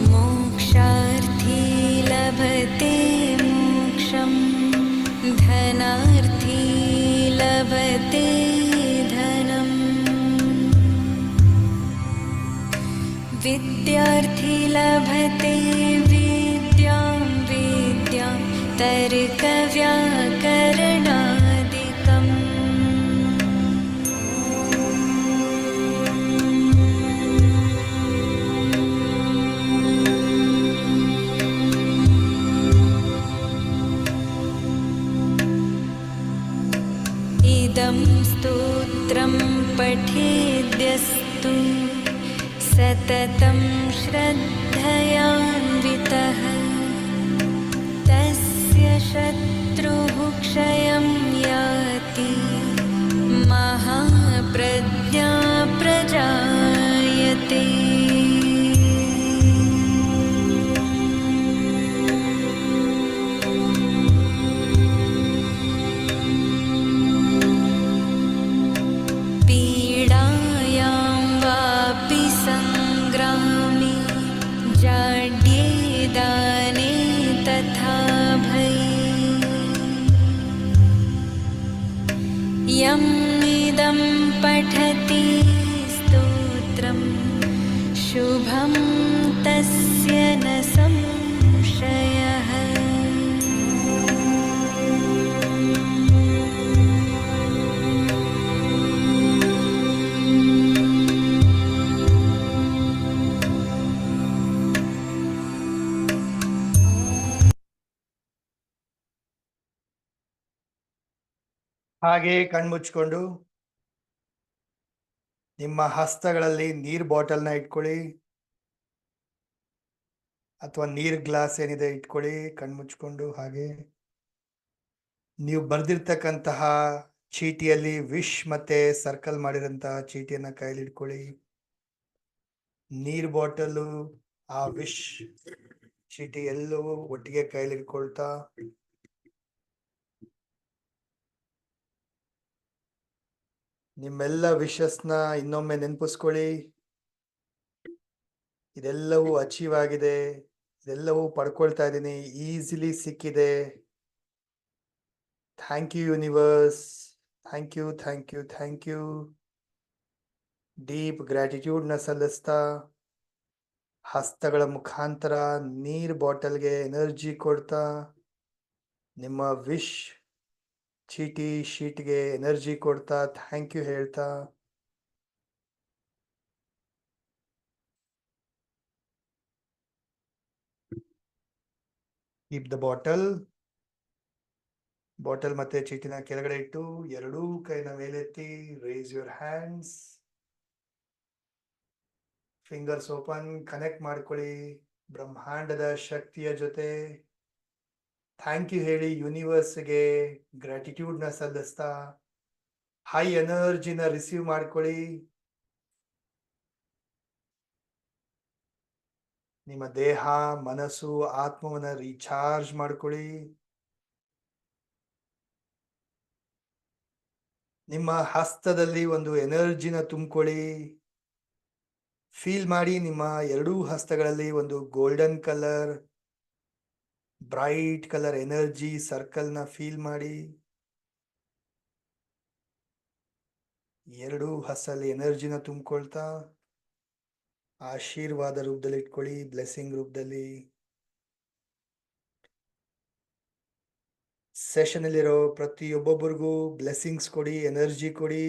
Speaker 7: मोक्षार्थी लभते मोक्षं धनार्थी लभते धनम् विद्यार्थी लभते विद्यां विद्यां तर्कव्याकरणादिकम् इदं स्तोत्रं पठेद्यस्तु सततं श्रद्धयान्वितः तस्य शत्रुः क्षयं याति महाप्रज्ञा प्रजायते पीडायां वापि संग्रामे जाड्ये दाने तथा भये यम् इदं पठति स्तोत्रं शुभं तस्य न संशयः
Speaker 1: ಹಾಗೆ ಕಣ್ಮುಚ್ಕೊಂಡು ನಿಮ್ಮ ಹಸ್ತಗಳಲ್ಲಿ ನೀರ್ ಬಾಟಲ್ನ ಇಟ್ಕೊಳ್ಳಿ ಅಥವಾ ನೀರ್ ಗ್ಲಾಸ್ ಏನಿದೆ ಇಟ್ಕೊಳ್ಳಿ ಕಣ್ಮುಚ್ಕೊಂಡು. ಹಾಗೆ ನೀವು ಬರ್ದಿರ್ತಕ್ಕಂತಹ ಚೀಟಿಯಲ್ಲಿ ವಿಶ್ ಮತ್ತೆ ಸರ್ಕಲ್ ಮಾಡಿರಂತಹ ಚೀಟಿಯನ್ನ ಕೈಲಿ ಇಟ್ಕೊಳ್ಳಿ. ನೀರ್ ಬಾಟಲು ಆ ವಿಶ್ ಚೀಟಿ ಎಲ್ಲವೂ ಒಟ್ಟಿಗೆ ಕೈಲಿ ಇಟ್ಕೊಳ್ತಾ ನಿಮ್ಮೆಲ್ಲ ವಿಶಸ್ನ ಇನ್ನೊಮ್ಮೆ ನೆನಪಿಸ್ಕೊಳ್ಳಿ. ಇದೆಲ್ಲವೂ ಅಚೀವ್ ಆಗಿದೆ, ಇದೆಲ್ಲವೂ ಪಡ್ಕೊಳ್ತಾ ಇದ್ದೀನಿ, ಈಸಿಲಿ ಸಿಕ್ಕಿದೆ. Thank you universe, thank you thank you thank you. Deep ಗ್ರ್ಯಾಟಿಟ್ಯೂಡ್ನ ಸಲ್ಲಿಸ್ತಾ ಹಸ್ತಗಳ ಮುಖಾಂತರ ನೀರ್ ಬಾಟಲ್ಗೆ ಎನರ್ಜಿ ಕೊಡ್ತಾ ನಿಮ್ಮ ವಿಶ್ ಚೀಟಿ ಶೀಟ್ಗೆ ಎನರ್ಜಿ ಕೊಡ್ತಾ ಥ್ಯಾಂಕ್ ಯು ಹೇಳ್ತಾ ಕೀಪ್ ದ ಬಾಟಲ್ ಮತ್ತೆ ಚೀಟಿನ ಕೆಳಗಡೆ ಇಟ್ಟು ಎರಡೂ ಕೈನ ಮೇಲೆತ್ತಿ raise your hands, fingers open, connect ಮಾಡ್ಕೊಳ್ಳಿ ಬ್ರಹ್ಮಾಂಡದ ಶಕ್ತಿಯ ಜೊತೆ. ಥ್ಯಾಂಕ್ ಯು ಹೇಳಿ ಯೂನಿವರ್ಸ್ಗೆ ಗ್ರ್ಯಾಟಿಟ್ಯೂಡ್ನ ಸಲ್ಲಿಸ್ತಾ ಹೈ ಎನರ್ಜಿನ ರಿಸೀವ್ ಮಾಡ್ಕೊಳ್ಳಿ. ನಿಮ್ಮ ದೇಹ ಮನಸ್ಸು ಆತ್ಮವನ್ನ ರೀಚಾರ್ಜ್ ಮಾಡ್ಕೊಳ್ಳಿ. ನಿಮ್ಮ ಹಸ್ತದಲ್ಲಿ ಒಂದು ಎನರ್ಜಿನ ತುಂಬಿಕೊಳ್ಳಿ. ಫೀಲ್ ಮಾಡಿ ನಿಮ್ಮ ಎರಡೂ ಹಸ್ತಗಳಲ್ಲಿ ಒಂದು golden colour bright colour energy ಸರ್ಕಲ್ನ ಫೀಲ್ ಮಾಡಿ. ಎರಡೂ ಹಸ್ತಲ್ಲಿ ಎನರ್ಜಿನ ತುಂಬಿಕೊಳ್ತಾ ಆಶೀರ್ವಾದ ರೂಪದಲ್ಲಿ ಇಟ್ಕೊಳ್ಳಿ, ಬ್ಲೆಸ್ಸಿಂಗ್ ರೂಪದಲ್ಲಿ. ಸೆಷನ್ ಅಲ್ಲಿರೋ ಪ್ರತಿಯೊಬ್ಬೊಬ್ಬರಿಗೂ ಬ್ಲೆಸ್ಸಿಂಗ್ಸ್ ಕೊಡಿ, ಎನರ್ಜಿ ಕೊಡಿ.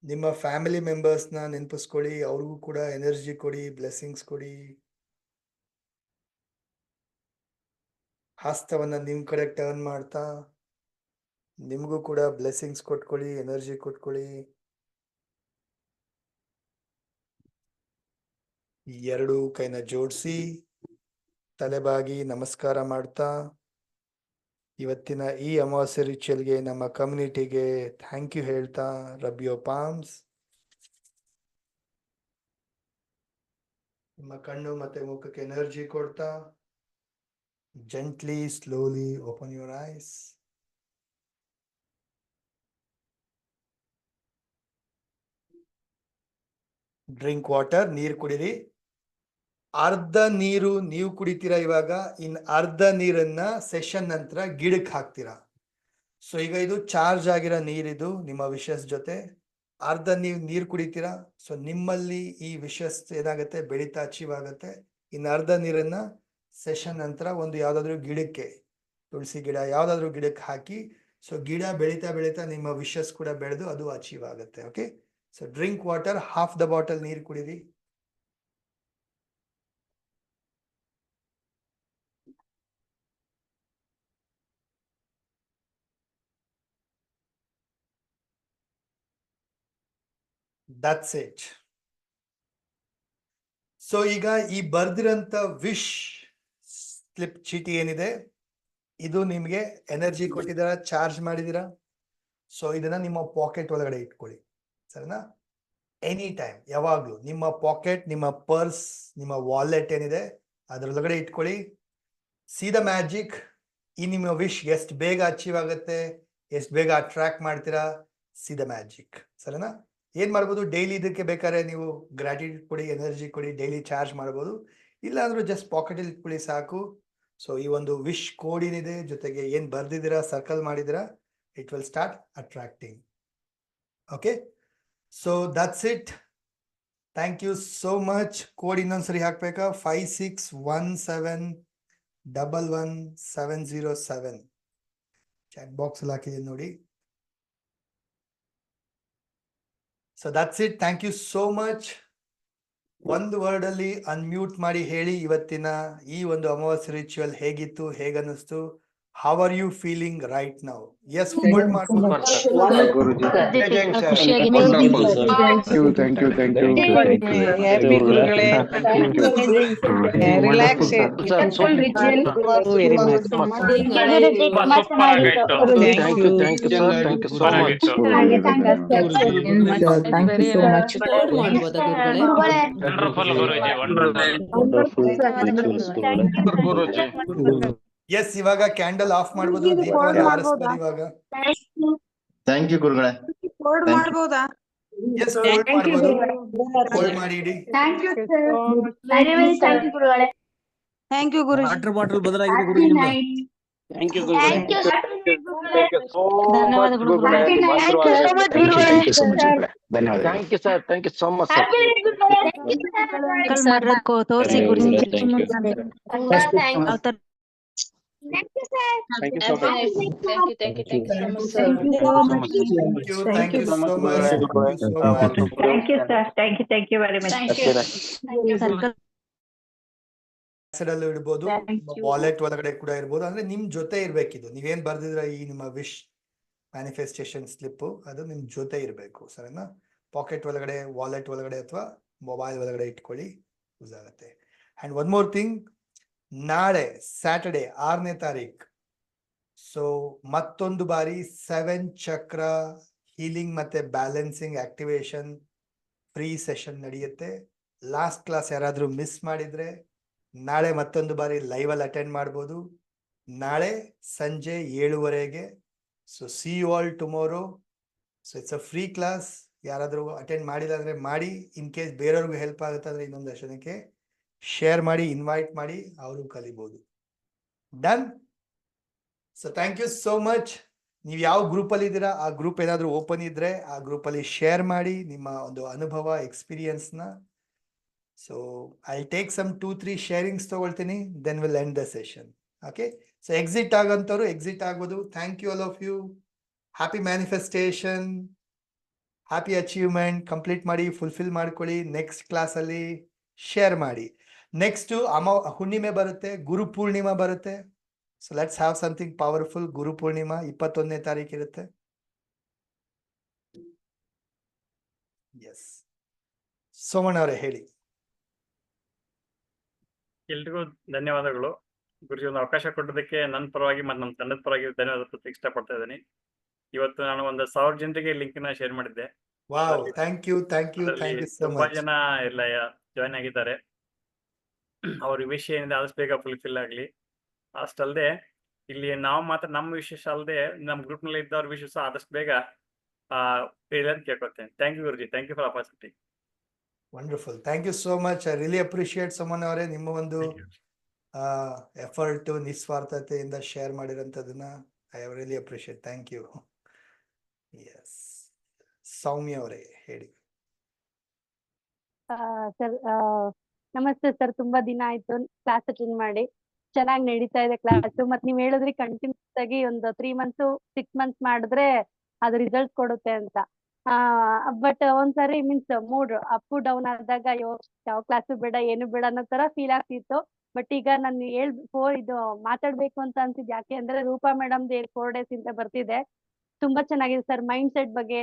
Speaker 1: ನಿಮ್ಮ ಫ್ಯಾಮಿಲಿ ಮೆಂಬರ್ಸ್ನ ನೆನಪಿಸ್ಕೊಳ್ಳಿ, ಅವ್ರಿಗೂ ಕೂಡ ಎನರ್ಜಿ ಕೊಡಿ, ಬ್ಲೆಸ್ಸಿಂಗ್ಸ್ ಕೊಡಿ. ಹಸ್ತವನ್ನ ನಿಮ್ ಕಡೆ ಟರ್ನ್ ಮಾಡ್ತಾ ನಿಮಗೂ ಕೂಡ ಬ್ಲೆಸ್ಸಿಂಗ್ಸ್ ಕೊಟ್ಕೊಳ್ಳಿ, ಎನರ್ಜಿ ಕೊಟ್ಕೊಳ್ಳಿ. ಎರಡು ಕೈನ ಜೋಡಿಸಿ ತಲೆಬಾಗಿ ನಮಸ್ಕಾರ ಮಾಡ್ತಾ ಇವತ್ತಿನ ಈ ಅಮಾವಾಸ್ಯೆ ರಿಚುವಲ್ಗೆ ನಮ್ಮ ಕಮ್ಯುನಿಟಿಗೆ ಥ್ಯಾಂಕ್ ಯು ಹೇಳ್ತಾ ರಬ್ ಯೋರ್ ಪಾಮ್ಸ್. ನಿಮ್ಮ ಕಣ್ಣು ಮತ್ತೆ ಮುಖಕ್ಕೆ ಎನರ್ಜಿ ಕೊಡ್ತಾ gently, slowly open your eyes. Drink water, ನೀರು ಕುಡಿರಿ. ಅರ್ಧ ನೀರು ನೀವು ಕುಡಿತೀರಾ ಇವಾಗ, ಇನ್ ಅರ್ಧ ನೀರನ್ನ ಸೆಷನ್ ನಂತರ ಗಿಡಕ್ಕೆ ಹಾಕ್ತೀರಾ. ಸೊ ಈಗ ಇದು ಚಾರ್ಜ್ ಆಗಿರೋ ನೀರಿದು ನಿಮ್ಮ ವಿಷಸ್ ಜೊತೆ. ಅರ್ಧ ನೀವು ನೀರು ಕುಡಿತೀರಾ. ಸೊ ನಿಮ್ಮಲ್ಲಿ ಈ ವಿಷಸ್ ಏನಾಗುತ್ತೆ, ಬೆಳೀತಾ ಅಚೀವ್ ಆಗುತ್ತೆ. ಇನ್ನು ಅರ್ಧ ನೀರನ್ನ ಸೆಷನ್ ನಂತರ ಒಂದು ಯಾವ್ದಾದ್ರು ಗಿಡಕ್ಕೆ, ತುಳಸಿ ಗಿಡ ಯಾವ್ದಾದ್ರು ಗಿಡಕ್ಕೆ ಹಾಕಿ. ಸೊ ಗಿಡ ಬೆಳೀತಾ ಬೆಳೀತಾ ನಿಮ್ಮ ವಿಷಸ್ ಕೂಡ ಬೆಳೆದು ಅದು ಅಚೀವ್ ಆಗುತ್ತೆ. Okay, so drink water, half the bottle ನೀರು ಕುಡಿರಿ. That's it. ಸೊ ಈಗ ಈ ಬರ್ದಿರಂತ ವಿಶ್ ಸ್ಲಿಪ್ ಚೀಟಿ ಏನಿದೆ, ಇದು ನಿಮ್ಗೆ ಎನರ್ಜಿ ಕೊಟ್ಟಿದ್ದೀರಾ, ಚಾರ್ಜ್ ಮಾಡಿದೀರಾ. ಸೊ ಇದನ್ನ ನಿಮ್ಮ ಪಾಕೆಟ್ ಒಳಗಡೆ ಇಟ್ಕೊಳ್ಳಿ, ಸರಿನಾ? ಎನಿ ಟೈಮ್, ಯಾವಾಗ್ಲೂ ನಿಮ್ಮ ಪಾಕೆಟ್, ನಿಮ್ಮ ಪರ್ಸ್, ನಿಮ್ಮ ವಾಲೆಟ್ ಏನಿದೆ ಅದ್ರೊಳಗಡೆ ಇಟ್ಕೊಳ್ಳಿ. C the magic. ಈ ನಿಮ್ಮ ವಿಶ್ ಎಷ್ಟು ಬೇಗ ಅಚೀವ್ ಆಗುತ್ತೆ, ಎಷ್ಟು ಬೇಗ ಅಟ್ರಾಕ್ಟ್ ಮಾಡ್ತೀರಾ, ಸಿ ದ ಮ್ಯಾಜಿಕ್, ಸರಿನಾ? ಏನ್ ಮಾಡ್ಬೋದು, ಡೈಲಿ ಇದಕ್ಕೆ ಬೇಕಾದ್ರೆ ನೀವು ಗ್ರಾಟಿಟ್ಯೂಡ್ ಕೊಡಿ, ಎನರ್ಜಿ ಕೊಡಿ, ಡೈಲಿ ಚಾರ್ಜ್ ಮಾಡ್ಬೋದು. ಇಲ್ಲ ಅಂದ್ರೆ ಜಸ್ಟ್ ಪಾಕೆಟ್ ಅಲ್ಲಿ ಇಟ್ಕೊಳ್ಳಿ ಸಾಕು. ಸೊ ಈ ಒಂದು ವಿಶ್ ಕೋಡ್ ಏನಿದೆ ಜೊತೆಗೆ ಏನ್ ಬರ್ದಿದ್ದೀರಾ, ಸರ್ಕಲ್ ಮಾಡಿದಿರಾ, it will start attracting. Okay, so that's it. Thank you so much. Code ಇನ್ನೊಂದ್ಸರಿ ಹಾಕ್ಬೇಕಾ? 5617111707. ಚಾಟ್ ಬಾಕ್ಸ್ ಅಲ್ಲಿ ಹಾಕಿದ್ದೀನಿ ನೋಡಿ. So that's it. Thank you so much. ಒಂದು ವರ್ಡ್ ಅಲ್ಲಿ ಅನ್ಮ್ಯೂಟ್ ಮಾಡಿ ಹೇಳಿ, ಇವತ್ತಿನ ಈ ಒಂದು ಅಮಾವಾಸ್ಯೆ ರಿಚುವಲ್ ಹೇಗಿತ್ತು, ಹೇಗನ್ನಿಸ್ತು? How are you feeling right now? Yes, hold ಮಾಡ್ಬೋದು. ಎಸ್, ಇವಾಗ ಕ್ಯಾಂಡಲ್ ಆಫ್ ಮಾಡ್ಬೋದು, ದೀಪವನ್ನು ಆರಿಸ್ಬೋದು ಇವಾಗ.
Speaker 4: ಥ್ಯಾಂಕ್ ಯು ಗುರುಗಳೇ.
Speaker 2: ಮಾಡ್ಬೋದಾ?
Speaker 1: ಎಸ್, ಹೋಲ್ಡ್ ಮಾಡ್ಬೋದು, ಹೋಲ್ಡ್ ಮಾಡಿ ಇಡಿ.
Speaker 2: Thank you sir, very very thank you ಗುರುಗಳೇ. Thank you Guruji.
Speaker 6: Water bottle ಬದಲಾಗಿದೆ ಗುರುಜಿ ನಿಮ್ದು. ಥ್ಯಾಂಕ್ ಯು ಗುರುಗಳೇ.
Speaker 2: ಧನ್ಯವಾದಗಳು.
Speaker 6: Thank you sir, thank you so much sir.
Speaker 2: ತೋರಿಸಿ Guruji.
Speaker 6: Thank you so much.
Speaker 1: Thank you so much.
Speaker 3: Thank you, sir. Thank you very much.
Speaker 1: ಅಲ್ಲೂ ಇಡ್ಬೋದು, wallet ಒಳಗಡೆ ಕೂಡ ಇರ್ಬೋದು. ಅಂದ್ರೆ ನಿಮ್ ಜೊತೆ ಇರ್ಬೇಕಿದು. ನೀವೇನ್ ಬರ್ದಿದ್ರ ಈ ನಿಮ್ಮ ವಿಶ್ ಮ್ಯಾನಿಫೆಸ್ಟೇಷನ್ ಸ್ಲಿಪ್, ಅದು ನಿಮ್ ಜೊತೆ ಇರ್ಬೇಕು, ಸರಿನಾ? ಪಾಕೆಟ್ ಒಳಗಡೆ, ವಾಲೆಟ್ ಒಳಗಡೆ ಅಥವಾ ಮೊಬೈಲ್ ಒಳಗಡೆ ಇಟ್ಕೊಳ್ಳಿ, ಯೂಸ್ ಆಗುತ್ತೆ. ಅಂಡ್ ಒನ್ ಮೋರ್ ಥಿಂಗ್, ನಾಳೆ ಸ್ಯಾಟರ್ಡೆ 6ನೇ ತಾರೀಕು, ಸೊ ಮತ್ತೊಂದು ಬಾರಿ 7 ಚಕ್ರ ಹೀಲಿಂಗ್ ಮತ್ತೆ ಬ್ಯಾಲೆನ್ಸಿಂಗ್ ಆಕ್ಟಿವೇಶನ್ ಫ್ರೀ ಸೆಷನ್ ನಡೆಯುತ್ತೆ. ಲಾಸ್ಟ್ ಕ್ಲಾಸ್ ಯಾರಾದ್ರೂ ಮಿಸ್ ಮಾಡಿದ್ರೆ ನಾಳೆ ಮತ್ತೊಂದು ಬಾರಿ ಲೈವ್ ಅಲ್ಲಿ ಅಟೆಂಡ್ ಮಾಡ್ಬೋದು. ನಾಳೆ ಸಂಜೆ 7:30ಗೆ. So see you all tomorrow. So it's a free class. ಯಾರಾದ್ರೂ ಅಟೆಂಡ್ ಮಾಡಿಲ್ಲ ಅಂದ್ರೆ ಮಾಡಿ. ಇನ್ ಕೇಸ್ ಬೇರೆಯವ್ರಿಗೂ ಹೆಲ್ಪ್ ಆಗುತ್ತೆ ಅಂದ್ರೆ ಇನ್ನೊಂದು ಜನಕ್ಕೆ ಶೇರ್ ಮಾಡಿ, ಇನ್ವೈಟ್ ಮಾಡಿ, ಅವರು ಕಲಿಬಹುದು. Done. So thank you so much. ನೀವು ಯಾವ ಗ್ರೂಪ್ ಅಲ್ಲಿ ಇದ್ದೀರಾ, ಆ ಗ್ರೂಪ್ ಏನಾದ್ರೂ ಓಪನ್ ಇದ್ರೆ ಆ ಗ್ರೂಪ್ ಅಲ್ಲಿ ಶೇರ್ ಮಾಡಿ ನಿಮ್ಮ ಒಂದು ಅನುಭವ, ಎಕ್ಸ್ಪೀರಿಯನ್ಸ್ ನ. So I take some 2-3 sharings ತಗೊಳ್ತೀನಿ, then will end the session. Okay, so exit ಆಗಂತವ್ರು ಎಕ್ಸಿಟ್ ಆಗ್ಬೋದು. Thank you all of you. Happy manifestation, happy achievement. Complete ಮಾಡಿ, ಫುಲ್ಫಿಲ್ ಮಾಡ್ಕೊಳ್ಳಿ. ನೆಕ್ಸ್ಟ್ ಕ್ಲಾಸ್ ಅಲ್ಲಿ ಶೇರ್ ಮಾಡಿ. ನೆಕ್ಸ್ಟ್ ಹುಣ್ಣಿಮೆ ಬರುತ್ತೆ, ಗುರು ಪೂರ್ಣಿಮಾ ಬರುತ್ತೆ. So let's have something powerful. Guru Purnima 21ನೇ ತಾರೀಕು ಇರುತ್ತೆ. ಎಸ್, ಸೋಮಣ್ಣ ಅವರೇ ಹೇಳಿ.
Speaker 8: ಎಲ್ರಿಗೂ ಧನ್ಯವಾದಗಳು ಗುರುಜಿ. ಒಂದು ಅವಕಾಶ ಕೊಟ್ಟದಕ್ಕೆ ನನ್ನ ಪರವಾಗಿ ಮತ್ತು ನಮ್ಮ ತಂಡದ ಪರವಾಗಿ ಧನ್ಯವಾದ ಪ್ರತಿ ಇಷ್ಟಪಡ್ತಾ ಇದ್ದೀನಿ. ಇವತ್ತು ನಾನು ಒಂದು 1000 ಜನರಿಗೆ ಲಿಂಕ್ ನ ಶೇರ್ ಮಾಡಿದ್ದೆ.
Speaker 1: Wow, thank you, thank you, thank you so
Speaker 8: ತುಂಬಾ
Speaker 1: ಮಚ್.
Speaker 8: ಜನ ಎಲ್ಲ ಜಾಯ್ನ್ ಆಗಿದ್ದಾರೆ. ಅವ್ರ ವಿಷ್ ಏನಿದೆ ಆದಷ್ಟು ಬೇಗ ಫುಲ್ಫಿಲ್ ಆಗಲಿ. ಅಷ್ಟಲ್ಲದೆ ಇಲ್ಲಿ ನಾವು ಮಾತ್ರ ನಮ್ಮ ವಿಶೇಷ ಅಲ್ಲದೆ ನಮ್ಮ ಗ್ರೂಪ್ ನಲ್ಲಿ ಇದ್ದವ್ರ ವಿಶೇಷ ಆದಷ್ಟು ಬೇಗ ಹೇಳಿ ಅಂತ ಕೇಳ್ಕೊಳ್ತೇನೆ. Thank you Guruji, thank you for opportunity.
Speaker 1: Wonderful, thank you so much. I really appreciate Suman ಅವರೇ ನಿಮ್ಮ ಒಂದು ಎಫರ್ಟ್ ನಿಸ್ವಾರ್ಥತೆಯಿಂದ ಶೇರ್ ಮಾಡಿರೋಂಥದ್ದನ್ನ I really appreciate. Thank you. Yes, Soumya ಅವರೇ ಹೇಳಿ.
Speaker 2: ಸರ್ ನಮಸ್ತೆ ಸರ್, ತುಂಬಾ ದಿನ ಆಯ್ತು ಕ್ಲಾಸ್ ಅಟೆಂಡ್ ಮಾಡಿ. ಚೆನ್ನಾಗಿ ನಡೀತಾ ಇದೆ ಕ್ಲಾಸ್. ಮತ್ ನೀವ್ ಹೇಳಿದ್ರಿ ಕಂಟಿನ್ಯೂಸ್ ಆಗಿ ಒಂದು 3 months 6 months ಮಾಡಿದ್ರೆ ಅದು ರಿಸಲ್ಟ್ ಕೊಡುತ್ತೆ ಅಂತ. ಬಟ್ ಒಂದ್ಸರಿ ಮೀನ್ಸ್ ಮೂಡ್ ಅಪ್ ಡೌನ್ ಆದಾಗ ಯಾವ ಕ್ಲಾಸು ಬೇಡ ಏನು ಬೇಡ ಅನ್ನೋ ತರ ಫೀಲ್ ಆಗ್ತಿತ್ತು. ಬಟ್ ಈಗ ನಾನು ಇದು ಮಾತಾಡ್ಬೇಕು ಅಂತ ಅನ್ಸಿದ್ ಯಾಕೆ ಅಂದ್ರೆ ರೂಪಾ ಮೇಡಮ್ 4 days ಇಂದ ಬರ್ತಿದೆ. ತುಂಬಾ ಚೆನ್ನಾಗಿದೆ ಸರ್. ಮೈಂಡ್ ಸೆಟ್ ಬಗ್ಗೆ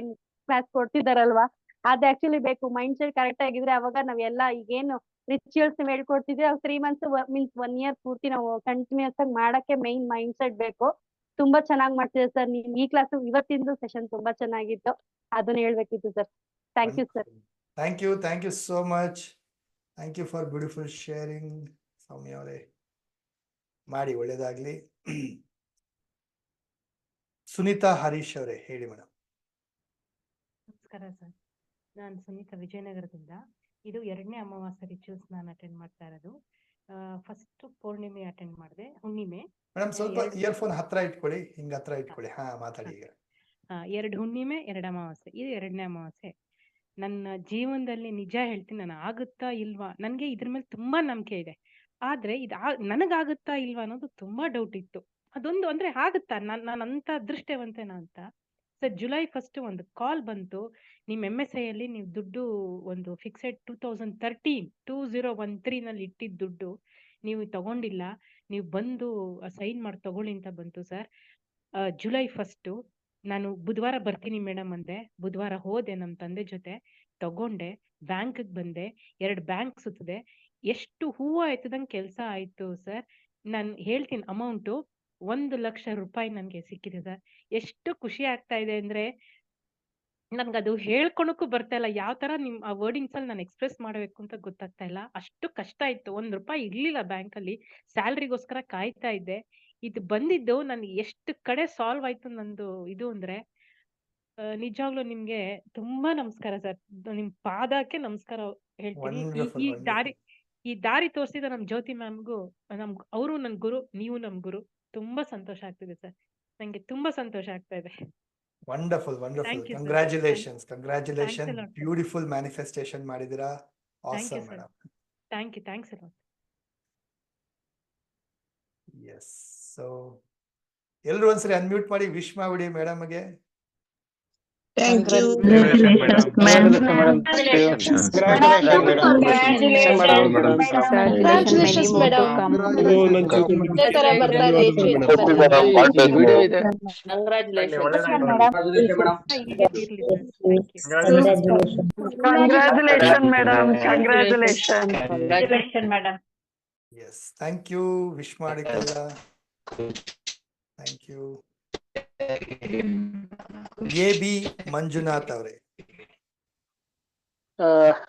Speaker 2: ಕ್ಲಾಸ್ ಕೊಡ್ತಿದಾರಲ್ವಾ, ಅದ್ ಆಕ್ಚುಲಿ ಬೇಕು. ಮೈಂಡ್ ಸೆಟ್ ಕರೆಕ್ಟ್ ಆಗಿದ್ರೆ ಅವಾಗ ನಾವೆಲ್ಲ ಈಗೇನು ರಿಚುವಲ್ಸ್ ಹೇಳ್ಕೊಡ್ತಿದ್ವಿ 3 months ಮೀನ್ಸ್ 1 year ಪೂರ್ತಿ ನಾವು ಕಂಟಿನ್ಯೂಸ್ ಆಗಿ ಮಾಡಕ್ಕೆ ಮೈನ್ ಮೈಂಡ್ ಸೆಟ್ ಬೇಕು. ತುಂಬಾ ಚೆನ್ನಾಗಿ ಮಾಡ್ತಿದೆ ಸರ್. ನೀವು ಈ ಕ್ಲಾಸ್ ಇವತ್ತಿಂದು ಸೆಷನ್ ತುಂಬಾ ಚೆನ್ನಾಗಿತ್ತು, ಅದನ್ನ ಹೇಳ್ಬೇಕಿತ್ತು sir. Thank you sir.
Speaker 1: Thank you so much. Thank you for beautiful sharing Soumya ಅವರೇ. ಮಾಡಿ, ಒಳ್ಳೇದಾಗ್ಲಿ. ಸುನೀತಾ ಹರೀಶ್ ಅವರೇ ಹೇಳಿ ಮೇಡಮ್.
Speaker 9: ನಮಸ್ಕಾರ ಸರ್, ನಾನು ಸುನೀತಾ ವಿಜಯನಗರದಿಂದ. ಇದು 2ನೇ ಅಮಾವಾಸ್ಯೆ ರಿಚುವಲ್ಸ್ ನಾನು ಅಟೆಂಡ್ ಮಾಡ್ತಾ ಇರೋದು. ಫಸ್ಟ್ ಪೌರ್ಣಿಮೆ ಅಟೆಂಡ್ ಮಾಡಿದೆ, ಹುಣ್ಣಿಮೆ.
Speaker 1: ಮೇಡಮ್ ಸ್ವಲ್ಪ ಇಯರ್ಫೋನ್ ಹತ್ರ ಇಟ್ಕೊಳ್ಳಿ, ಹಿಂಗ ಹತ್ರ ಇಟ್ಕೊಳ್ಳಿ. ಮಾತಾಡಿ ಈಗ.
Speaker 9: 2 ಹುಣ್ಣಿಮೆ 2 ಅಮಾವಾಸ್ಯೆ, ಇದು 2ನೇ ಅಮಾವಾಸ್ಯೆ. ನನ್ನ ಜೀವನದಲ್ಲಿ ನಿಜ ಹೇಳ್ತೀನಿ, ನಾನು ಆಗುತ್ತಾ ಇಲ್ವಾ, ನನ್ಗೆ ಇದ್ರ ಮೇಲೆ ತುಂಬಾ ನಂಬಿಕೆ ಇದೆ. ಆದ್ರೆ ನನಗಾಗುತ್ತಾ ಇಲ್ವಾ ಅನ್ನೋದು ತುಂಬಾ ಡೌಟ್ ಇತ್ತು. ಅದೊಂದು ಅಂದ್ರೆ ಆಗುತ್ತಾ, ನಾನು ಅಂತ ಅದೃಷ್ಟವಂತೇನಾ ಅಂತ. ಸರ್, July 1 ಒಂದು ಕಾಲ್ ಬಂತು, ನಿಮ್ MSI ಅಲ್ಲಿ ನೀವು ದುಡ್ಡು ಒಂದು ಫಿಕ್ಸೆಡ್ 2013 ನಲ್ಲಿ ಇಟ್ಟಿದ್ದ ದುಡ್ಡು ನೀವು ತಗೊಂಡಿಲ್ಲ, ನೀವು ಬಂದು ಸೈನ್ ಮಾಡಿ ತಗೊಳ್ಳಿ ಅಂತ ಬಂತು ಸರ್. July 1 ನಾನು ಬುಧವಾರ ಬರ್ತೀನಿ ಮೇಡಮ್ ಅಂದೆ. ಬುಧವಾರ ಹೋದೆ ನಮ್ಮ ತಂದೆ ಜೊತೆ, ತಗೊಂಡೆ, ಬ್ಯಾಂಕ್ ಬಂದೆ, 2 ಬ್ಯಾಂಕ್ ಸುತ್ತದೆ, ಎಷ್ಟು ಹೂವು ಆಯ್ತದಂಗೆ ಕೆಲಸ ಆಯ್ತು ಸರ್. ನಾನು ಹೇಳ್ತೀನಿ, ಅಮೌಂಟು 1 ಲಕ್ಷ ರೂಪಾಯಿ ನನ್ಗೆ ಸಿಕ್ಕಿದೆ ಸರ್. ಎಷ್ಟು ಖುಷಿ ಆಗ್ತಾ ಇದೆ ಅಂದ್ರೆ ನನ್ಗದು ಹೇಳ್ಕೊಳಕ್ಕೂ ಬರ್ತಾ ಇಲ್ಲ. ಯಾವ ತರ ನಿಮ್ ಆ ವರ್ಡಿಂಗ್ಸ್ ಅಲ್ಲಿ ನಾನು ಎಕ್ಸ್ಪ್ರೆಸ್ ಮಾಡ್ಬೇಕು ಅಂತ ಗೊತ್ತಾಗ್ತಾ ಇಲ್ಲ. ಅಷ್ಟು ಕಷ್ಟ ಇತ್ತು. 1 ರೂಪಾಯಿ ಇರ್ಲಿಲ್ಲ ಬ್ಯಾಂಕ್ ಅಲ್ಲಿ, ಸ್ಯಾಲ್ರಿಗೋಸ್ಕರ ಕಾಯ್ತಾ ಇದ್ದೆ. ಇದು ಬಂದಿದ್ದು ನನ್ಗೆ ಎಷ್ಟು ಕಡೆ ಸಾಲ್ವ್ ಆಯ್ತು ನಂದು ಇದು ಅಂದ್ರೆ ನಿಜವಾಗ್ಲೂ ನಿಮ್ಗೆ ತುಂಬಾ ನಮಸ್ಕಾರ ಸರ್. ನಿಮ್ ಪಾದಕ್ಕೆ ನಮಸ್ಕಾರ ಹೇಳ್ತೀನಿ. ಈ ದಾರಿ ತೋರಿಸಿದ ನಮ್ ಜ್ಯೋತಿ ಮ್ಯಾಮ್ಗೂ, ಅವರು ನನ್ ಗುರು, ನೀವು ನಮ್ ಗುರು. ತುಂಬಾ ಸಂತೋಷ ಆಗ್ತಿದೆ ಸರ್, ನಂಗೆ ತುಂಬಾ ಸಂತೋಷ ಆಗ್ತಾ ಇದೆ.
Speaker 1: ವಂಡರ್ಫುಲ್. ಕಂಗ್ರಾಚುಲೇಷನ್ಸ್. ಬ್ಯೂಟಿಫುಲ್ ಮ್ಯಾನಿಫೆಸ್ಟೇಷನ್ ಮಾಡಿದಿರಾ. Awesome madam.
Speaker 9: Thanks a lot.
Speaker 1: Yes, so ಎಲ್ಲರೂ ಒಂದ್ಸರಿ ಅನ್ಮ್ಯೂಟ್ ಮಾಡಿ ವಿಶ್ ಮಾಡ್ಬಿಡಿ ಮೇಡಮ್ಗೆ. ಎಸ್, ಥ್ಯಾಂಕ್ ಯು ವಿಶ್ ಮಾಡಿದ್ದೆಲ್ಲ. Thank you. AB ಮಂಜುನಾಥ್ ಅವರೇ.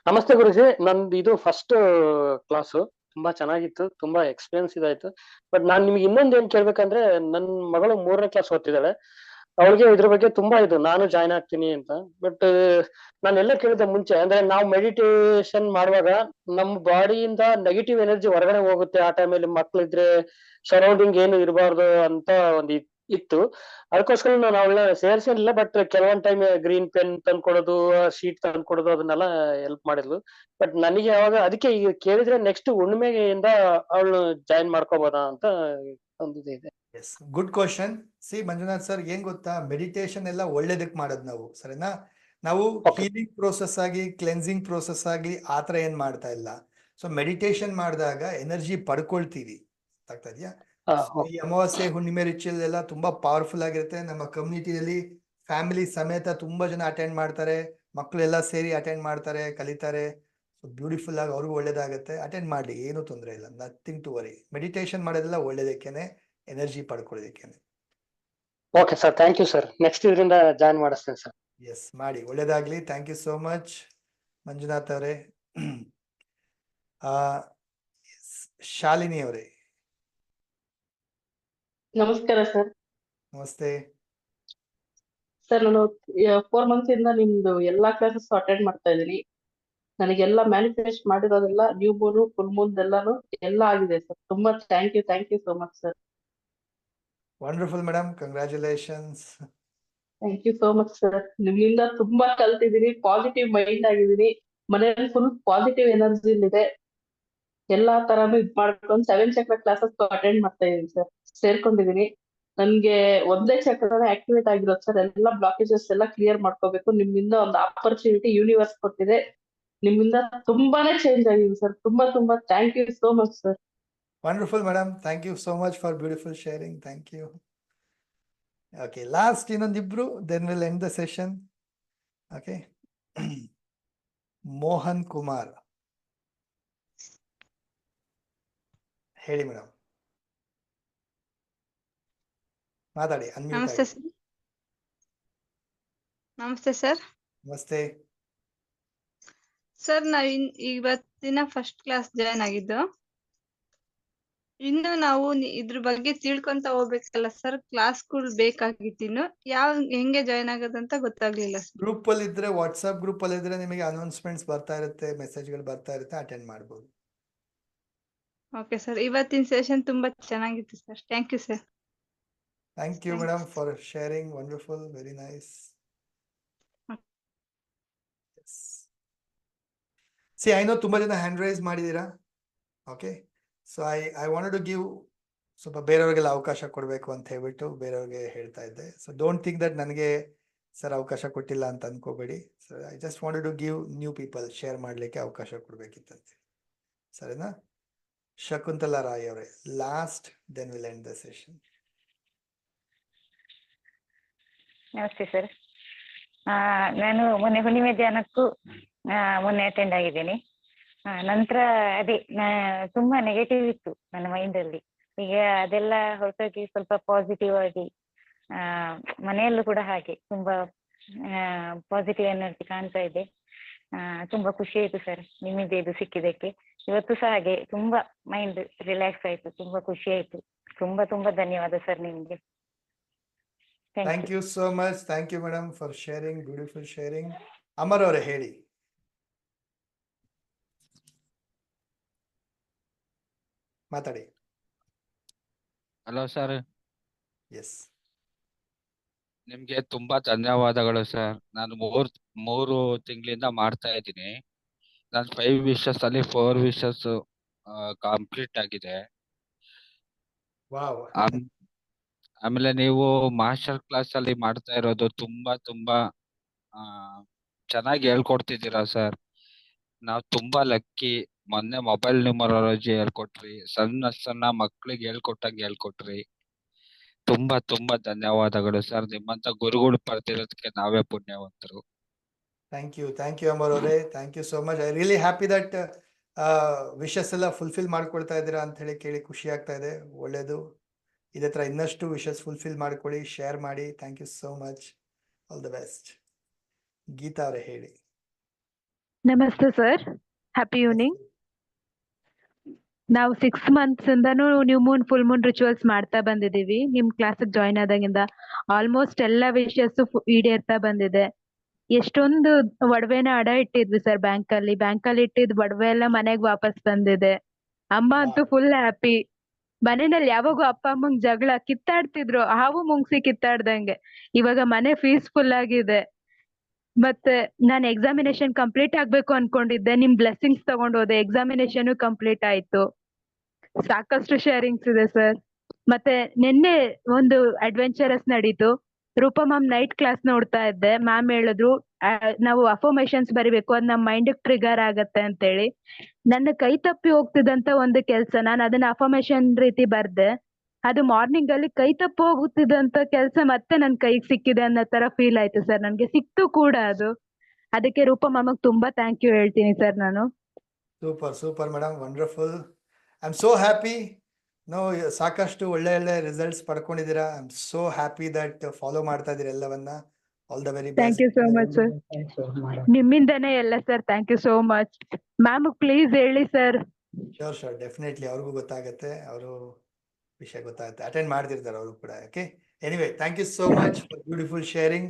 Speaker 6: ನಮಸ್ತೆ ಗುರುಜಿ, ನಂದು ಇದು ಫಸ್ಟ್ ಕ್ಲಾಸು. ತುಂಬಾ ಚೆನ್ನಾಗಿತ್ತು, ತುಂಬಾ ಎಕ್ಸ್ಪೀರಿಯನ್ಸ್ ಇದಾಯ್ತು. ಬಟ್ ನಾನ್ ನಿಮ್ಗೆ ಇನ್ನೊಂದ್ ಏನ್ ಕೇಳ್ಬೇಕಂದ್ರೆ, ನನ್ ಮಗಳು 3ನೇ ಕ್ಲಾಸ್ ಓದ್ತಿದ್ದಾಳೆ. ಅವಳಿಗೆ ಇದ್ರ ಬಗ್ಗೆ ತುಂಬಾ ಇದು, ನಾನು ಜಾಯ್ನ್ ಆಗ್ತೀನಿ ಅಂತ. ಬಟ್ ನಾನು ಎಲ್ಲ ಕೇಳಿದೆ ಮುಂಚೆ, ಅಂದ್ರೆ ನಾವು ಮೆಡಿಟೇಷನ್ ಮಾಡುವಾಗ ನಮ್ಮ ಬಾಡಿಯಿಂದ ನೆಗೆಟಿವ್ ಎನರ್ಜಿ ಹೊರಗಡೆ ಹೋಗುತ್ತೆ. ಆ ಟೈಮಲ್ಲಿ ಮಕ್ಳಿದ್ರೆ ಸರೌಂಡಿಂಗ್ ಏನು ಇರಬಾರ್ದು ಅಂತ ಒಂದು ಇತ್ತು. ಅದಕ್ಕೋಸ್ಕರ ನಾನು ಅವಳನ್ನ ಸೇರ್ಸಿರ್ಲಿಲ್ಲ. ಬಟ್ ಕೆಲವೊಂದ್ ಟೈಮ್ ಗ್ರೀನ್ ಪೆನ್ ತಂದ್ಕೊಡೋದು, ಶೀಟ್ ತಂದ್ಕೊಡೋದು, ಅದನ್ನೆಲ್ಲ ಹೆಲ್ಪ್ ಮಾಡಿದ್ಲು. ಬಟ್ ನನಗೆ ಯಾವಾಗ ಅದಕ್ಕೆ ಈಗ ಕೇಳಿದ್ರೆ ನೆಕ್ಸ್ಟ್ ಹುಣ್ಣಿಮೆಯಿಂದ ಅವಳು ಜಾಯಿನ್ ಮಾಡ್ಕೋಬೋದಾ ಅಂತ ಒಂದು ಇದೆ.
Speaker 1: Yes, good question. See Manjunath sir, ಏನ್ ಗೊತ್ತಾ, ಮೆಡಿಟೇಷನ್ ಎಲ್ಲ ಒಳ್ಳೇದಕ್ ಮಾಡೋದು ನಾವು, ಸರಿನಾ? ನಾವು ಹೀಲಿಂಗ್ ಪ್ರೋಸೆಸ್ ಆಗಿ, ಕ್ಲೆನ್ಸಿಂಗ್ ಪ್ರೋಸೆಸ್ ಆಗಿ ಆತರ ಏನ್ ಮಾಡ್ತಾ ಇಲ್ಲ. ಸೊ ಮೆಡಿಟೇಷನ್ ಮಾಡಿದಾಗ ಎನರ್ಜಿ ಪಡ್ಕೊಳ್ತೀವಿ, ಆಗ್ತಾ ಇದೆಯಾ? ಈ ಅಮಾವಾಸ್ಯೆ ಹುಣ್ಣಿಮೆ ರಿಚುವಲ್ ಎಲ್ಲ ತುಂಬಾ ಪವರ್ಫುಲ್ ಆಗಿರುತ್ತೆ. ನಮ್ಮ ಕಮ್ಯುನಿಟಿಯಲ್ಲಿ ಫ್ಯಾಮಿಲಿ ಸಮೇತ ತುಂಬಾ ಜನ ಅಟೆಂಡ್ ಮಾಡ್ತಾರೆ, ಮಕ್ಕಳೆಲ್ಲ ಸೇರಿ ಅಟೆಂಡ್ ಮಾಡ್ತಾರೆ, ಕಲಿತಾರೆ. ಸೊ ಬ್ಯೂಟಿಫುಲ್ ಆಗಿ ಅವ್ರಿಗೂ ಒಳ್ಳೇದಾಗುತ್ತೆ. ಅಟೆಂಡ್ ಮಾಡಿ, ಏನು ತೊಂದರೆ ಇಲ್ಲ, ನಥಿಂಗ್ ಟು ವರಿ. ಮೆಡಿಟೇಷನ್ ಮಾಡೋದೆಲ್ಲ ಒಳ್ಳೇದಕ್ಕೇನೆ, ಎನರ್ಜಿ ಪಡ್ಕೊಳ್ಳೋದಕ್ಕೇನೆ.
Speaker 6: Okay sir, thank you sir. Next ಇದರಿಂದ ಜಾಯಿನ್ ಮಾಡಿಸ್ತೇನೆ ಸರ್.
Speaker 1: ಎಸ್, ಮಾಡಿ, ಒಳ್ಳೇದಾಗ್ಲಿ. Thank you so much Manjunath ಅವರೇ. ಶಾಲಿನಿ ಅವರೇ.
Speaker 5: ನಮಸ್ಕಾರ ಸರ್.
Speaker 1: ನಮಸ್ತೆ.
Speaker 5: ಸರ್ ನಾನು 4 ಮಂತ್ಸ್ ಇಂದ ನಿಮ್ದು ಎಲ್ಲಾ ಕ್ಲಾಸಸ್ ಅಟೆಂಡ್ ಮಾಡ್ತಾ ಇದ್ದೀನಿ. ನನಗೆಲ್ಲ ಮ್ಯಾನಿಫೆಸ್ಟ್ ಮಾಡಿರೋದೆಲ್ಲ ನ್ಯೂ ಮೂನ್ ಫುಲ್ ಮೂನ್ ಎಲ್ಲಾನು ಎಲ್ಲ ಆಗಿದೆ ಸರ್. ತುಂಬಾ thank you so much sir.
Speaker 1: Wonderful madam, congratulations.
Speaker 5: Thank you so much sir. ನಿಮ್ಮಿಂದ ತುಂಬಾ ಕಲ್ತಿದ್ದೀನಿ, ಪಾಸಿಟಿವ್ ಮೈಂಡ್ ಆಗಿದ್ದೀನಿ, ಮನೆಯಲ್ಲಿ ಫುಲ್ ಪಾಸಿಟಿವ್ ಎನರ್ಜಿ ಇದೆ. ಎಲ್ಲಾ ತರಾನು ಇದ್ ಮಾಡ್ಕೊಂಡು 7 ಚಕ್ರ ಕ್ಲಾಸಸ್ ಅಟೆಂಡ್ ಮಾಡ್ತಾ ಇದೀನಿ ಸರ್. ಸೇರ್ಕೊಂಡಿದೀನಿ. ನನ್ಗೆ ಒಂದೇ ಚಕ್ರನೇ ಆಕ್ಟಿವೇಟ್ ಆಗಿರೋದು ಸರ್. ಎಲ್ಲ ಬ್ಲಾಕೇಜಸ್ ಎಲ್ಲ ಕ್ಲಿಯರ್ ಮಾಡ್ಕೋಬೇಕು. ನಿಮ್ಮಿಂದ ಒಂದು ಆಪರ್ಚುನಿಟಿ ಯೂನಿವರ್ಸ್ ಕೊಟ್ಟಿದೆ. ನಿಮ್ಮಿಂದ ತುಂಬಾನೇ ಚೇಂಜ್ ಆಗಿದ್ದೀನಿ ಸರ್. ತುಂಬಾ thank you so much sir.
Speaker 1: Wonderful madam, thank you so much for beautiful sharing. Thank you. Okay, last ಇನ್ನೊಂದಿಬ್ರು, then will end the session. Okay, Mohan Kumar ಹೇಳಿ ಮೇಡಮ್, ಮಾತಾಡಿ.
Speaker 10: ನಮಸ್ತೆ ಸರ್. ನಮಸ್ತೆ ಸರ್.
Speaker 1: ನಮಸ್ತೆ
Speaker 10: ಸರ್, ನಾವ್ ಇವತ್ತಿನ ಫಸ್ಟ್ ಕ್ಲಾಸ್ ಜಾಯ್ನ್ ಆಗಿದ್ದು. ಇನ್ನು ನಾವು ಇದ್ರ ಬಗ್ಗೆ ತಿಳ್ಕೊಂತ ಹೋಗ್ಬೇಕಲ್ಲ ಸರ್. ಕ್ಲಾಸ್ಗಳು ಬೇಕಾಗಿತ್ತು. ಇನ್ನು ಹೆಂಗೆ ಜಾಯ್ನ್ ಆಗೋದಂತ ಗೊತ್ತಾಗ್ಲಿಲ್ಲ ಸರ್.
Speaker 1: ಗ್ರೂಪ್ ಅಲ್ಲಿ ಇದ್ರೆ, ವಾಟ್ಸ್ಆಪ್ ಗ್ರೂಪ್ ಅಲ್ಲಿ ಇದ್ರೆ ನಿಮಗೆ ಅನೌನ್ಸ್ಮೆಂಟ್ಸ್ ಬರ್ತಾ ಇರುತ್ತೆ, ಮೆಸೇಜ್ಗಳು ಬರ್ತಾ ಇರುತ್ತೆ, ಅಟೆಂಡ್ ಮಾಡಬಹುದು.
Speaker 10: ಓಕೆ ಸರ್, ಇವತ್ತಿನ ಸೆಷನ್ ತುಂಬಾ ಚೆನ್ನಾಗಿತ್ತು sir. Thank you sir.
Speaker 1: Thank you madam for sharing. Wonderful, very nice. See, I know ತುಂಬಾ ಜನ ಹ್ಯಾಂಡ್ ರೈಸ್ ಮಾಡಿದೀರಾ. Okay, so I wanted to give, ಸ್ವಲ್ಪ ಬೇರೆಯವ್ರಿಗೆಲ್ಲ ಅವಕಾಶ ಕೊಡಬೇಕು ಅಂತ ಹೇಳ್ಬಿಟ್ಟು ಬೇರೆಯವ್ರಿಗೆ ಹೇಳ್ತಾ ಇದ್ದೆ. ಸೊ ಡೋಂಟ್ ಥಿಂಕ್ ದಟ್ ನನಗೆ ಸರ್ ಅವಕಾಶ ಕೊಟ್ಟಿಲ್ಲ ಅಂತ ಅನ್ಕೋಬೇಡಿ. So I just wanted to give new people share ಮಾಡಲಿಕ್ಕೆ ಅವಕಾಶ ಕೊಡ್ಬೇಕಿತ್ತಂತೆ. ಸರಿನಾ? ಶಕುಂತಲಾ ರಾಯ್ ಅವರೇ last, then will end the session.
Speaker 3: ನಮಸ್ತೆ ಸರ್. ನಾನು ಮೊನ್ನೆ ಹುಣ್ಣಿಮೆ ಧ್ಯಾನಕ್ಕೂ ಮೊನ್ನೆ ಅಟೆಂಡ್ ಆಗಿದ್ದೀನಿ. ನಂತರ ಅದೇ ತುಂಬಾ ನೆಗೆಟಿವ್ ಇತ್ತು ನನ್ನ ಮೈಂಡ್ ಅಲ್ಲಿ. ಈಗ ಅದೆಲ್ಲ ಹೊರಟೋಗಿ ಸ್ವಲ್ಪ ಪಾಸಿಟಿವ್ ಆಗಿ, ಮನೆಯಲ್ಲೂ ಕೂಡ ಹಾಗೆ ತುಂಬಾ ಪಾಸಿಟಿವ್ ಎನರ್ಜಿ ಕಾಣ್ತಾ ಇದೆ. ತುಂಬಾ ಖುಷಿ ಆಯ್ತು ಸರ್ ನಿಮ್ಮಿಂದ ಇದು ಸಿಕ್ಕಿದ್ದಕ್ಕೆ. ಇವತ್ತು ಸಹ ಹಾಗೆ ತುಂಬಾ ಮೈಂಡ್ ರಿಲ್ಯಾಕ್ಸ್ ಆಯ್ತು, ತುಂಬಾ ಖುಷಿ ಆಯ್ತು. ತುಂಬಾ ಧನ್ಯವಾದ ಸರ್ ನಿಮ್ಗೆ.
Speaker 1: Thank you so much. Thank you madam for sharing, beautiful sharing. Amar ಅವರೇ ಹೇಳಿ. ಮಾತಾಡಿ.
Speaker 11: Hello sir.
Speaker 1: ಎಸ್,
Speaker 11: ನಿಮ್ಗೆ ತುಂಬಾ ಧನ್ಯವಾದಗಳು ಸರ್. ನಾನು ಮೂರು ತಿಂಗಳಿಂದ ಮಾಡ್ತಾ ಇದ್ದೀನಿ. ನಾನು 5 ವಿಶಸ್ ಅಲ್ಲಿ 4 ವಿಶಸ್ ಕಂಪ್ಲೀಟ್ ಆಗಿದೆ.
Speaker 1: ವಾವ್.
Speaker 11: ಆಮೇಲೆ ನೀವು ಮಾಸ್ಟರ್ ಕ್ಲಾಸ್ ಅಲ್ಲಿ ಮಾಡ್ತಾ ಇರೋದು ತುಂಬಾ ಚೆನ್ನಾಗಿ ಹೇಳ್ಕೊಡ್ತಿದ್ದೀರಾ ಸರ್. ನಾವು ತುಂಬಾ ಲಕ್ಕಿ. ಮೊನ್ನೆ ಮೊಬೈಲ್ ನ್ಯೂಮರಾಲಜಿ ಹೇಳ್ಕೊಟ್ರಿ, ಸಣ್ಣ ಮಕ್ಳಿಗೆ ಹೇಳ್ಕೊಟ್ರಿ. ತುಂಬಾ ಧನ್ಯವಾದಗಳು ಸರ್. ನಿಮ್ಮಂತ ಗುರುಗಳು ಬರ್ತಿರೋದಕ್ಕೆ ನಾವೇ ಪುಣ್ಯವಂತರು.
Speaker 1: ಥ್ಯಾಂಕ್ ಯು ಅಮರ್ ಅವರೇ. Thank you so much. I really happy that wishes ಎಲ್ಲ ಫುಲ್ಫಿಲ್ ಮಾಡ್ಕೊಳ್ತಾ ಇದ್ದೀರಾ ಅಂತ ಹೇಳಿ ಕೇಳಿ ಖುಷಿ ಆಗ್ತಾ ಇದೆ. ಒಳ್ಳೇದು. ಇದೇ ತರ ಇನ್ನಷ್ಟು ವಿಶಸ್ ಫುಲ್ಫಿಲ್ ಮಾಡ್ಕೊಳ್ಳಿ, ಶೇರ್ ಮಾಡಿ. Thank you so much. All the best. Geeta ಅವರೇ ಹೇಳಿ.
Speaker 12: ನಮಸ್ತೆ ಸರ್, ಹ್ಯಾಪಿ ಈವ್ನಿಂಗ್. ನಾವು 6 ಮಂತ್ಸ್ ಇಂದಾನು new moon full moon rituals ಮಾಡ್ತಾ ಬಂದಿದೀವಿ. ನಿಮ್ ಕ್ಲಾಸ್ ಜಾಯ್ನ್ ಆದಾಗಿಂದ ಆಲ್ಮೋಸ್ಟ್ ಎಲ್ಲ ವಿಷಯಸ್ ಈಡೇರ್ತಾ ಬಂದಿದೆ. ಎಷ್ಟೊಂದು ಒಡವೆನ ಅಡ ಇಟ್ಟಿದ್ವಿ ಸರ್ ಬ್ಯಾಂಕ್ ಅಲ್ಲಿ ಇಟ್ಟಿದ್ ಒಡವೆ ಎಲ್ಲ ಮನೆಗ್ ವಾಪಸ್ ಬಂದಿದೆ. ಅಮ್ಮ ಅಂತೂ ಫುಲ್ ಹ್ಯಾಪಿ. ಮನೆಯಲ್ಲಿ ಯಾವಾಗೂ ಅಪ್ಪ ಅಮ್ಮಂಗ್ ಜಗಳ ಕಿತ್ತಾಡ್ತಿದ್ರು, ಹಾವು ಮುಂಗ್ಸಿ ಕಿತ್ತಾಡ್ದಂಗೆ. ಇವಾಗ ಮನೆ ಪೀಸ್ಫುಲ್ ಆಗಿದೆ. ಮತ್ತೆ ನಾನು ಎಕ್ಸಾಮಿನೇಷನ್ ಕಂಪ್ಲೀಟ್ ಆಗ್ಬೇಕು ಅನ್ಕೊಂಡಿದ್ದೆ. ನಿಮ್ ಬ್ಲೆಸ್ಸಿಂಗ್ಸ್ ತಗೊಂಡ್ ಹೋದೆ, ಎಕ್ಸಾಮಿನೇಷನ್ ಕಂಪ್ಲೀಟ್ ಆಯ್ತು. ಸಾಕಷ್ಟು ಶೇರಿಂಗ್ಸ್ ಇದೆ ಸರ್. ಮತ್ತೆ ನಿನ್ನೆ ಒಂದು ಅಡ್ವೆಂಚರಸ್ ನಡೀತು. ರೂಪಾ ಮ್ಯಾಮ್ ನೈಟ್ ಕ್ಲಾಸ್ ನೋಡ್ತಾ ಇದ್ದೆ. ಮ್ಯಾಮ್ ಹೇಳಿದ್ರು ನಾವು ಅಫರ್ಮೇಶನ್ಸ್ ಬರಿಬೇಕು, ಅದ್ ನಮ್ ಮೈಂಡ್ ಟ್ರಿಗರ್ ಆಗತ್ತೆ ಅಂತೇಳಿ. ನನ್ನ ಕೈ ತಪ್ಪಿ ಹೋಗ್ತಿದ್ದಂತ ಒಂದು ಕೆಲ್ಸ, ನಾನು ಅದನ್ನ ಅಫರ್ಮೇಶನ್ ರೀತಿ ಬರ್ದೆ. ಅದು ಮಾರ್ನಿಂಗ್ ಅಲ್ಲಿ ಕೈ ತಪ್ಪು ಹೋಗುತ್ತಿದ್ದಂತ ಕೆಲ್ಸ ಮತ್ತೆ ನನ್ ಕೈಗೆ ಸಿಕ್ಕಿದೆ ಅನ್ನೋ ತರ ಫೀಲ್ ಆಯ್ತು ಸರ್. ನನ್ಗೆ ಸಿಕ್ತು ಕೂಡ ಅದು. ಅದಕ್ಕೆ ರೂಪಾ ಮ್ಯಾಮ್ ತುಂಬಾ ಥ್ಯಾಂಕ್ ಯು ಹೇಳ್ತೀನಿ ಸರ್ ನಾನು.
Speaker 1: Super madam, wonderful. I am so happy. ಸಾಕಷ್ಟು ಒಳ್ಳೆ ರಿಸಲ್ಟ್ಸ್ ಪಡ್ಕೊಂಡಿದ್ದೀರಾ. I am so happy that follow ಮಾಡ್ತಾ ಇದೀರ ಎಲ್ಲವನ್ನ. All the very best.
Speaker 12: Thank you so much sir. ನಿಮ್ಮಿಂದನೇ ಎಲ್ಲ sir. Thank you so much. Ma'am please ಹೇಳಿ ಸರ್,
Speaker 1: ಶೋರ್ ಡೆಫಿನೆಟ್ಲಿ ಅವ್ರಿಗೂ ಗೊತ್ತಾಗತ್ತೆ, ಅವರು ವಿಷಯ ಗೊತ್ತಾಗುತ್ತೆ, ಅಟೆಂಡ್ ಮಾಡ್ತಿರ್ತಾರೆ ಅವರು ಕೂಡ. Okay, anyway thank you so much for beautiful sharing.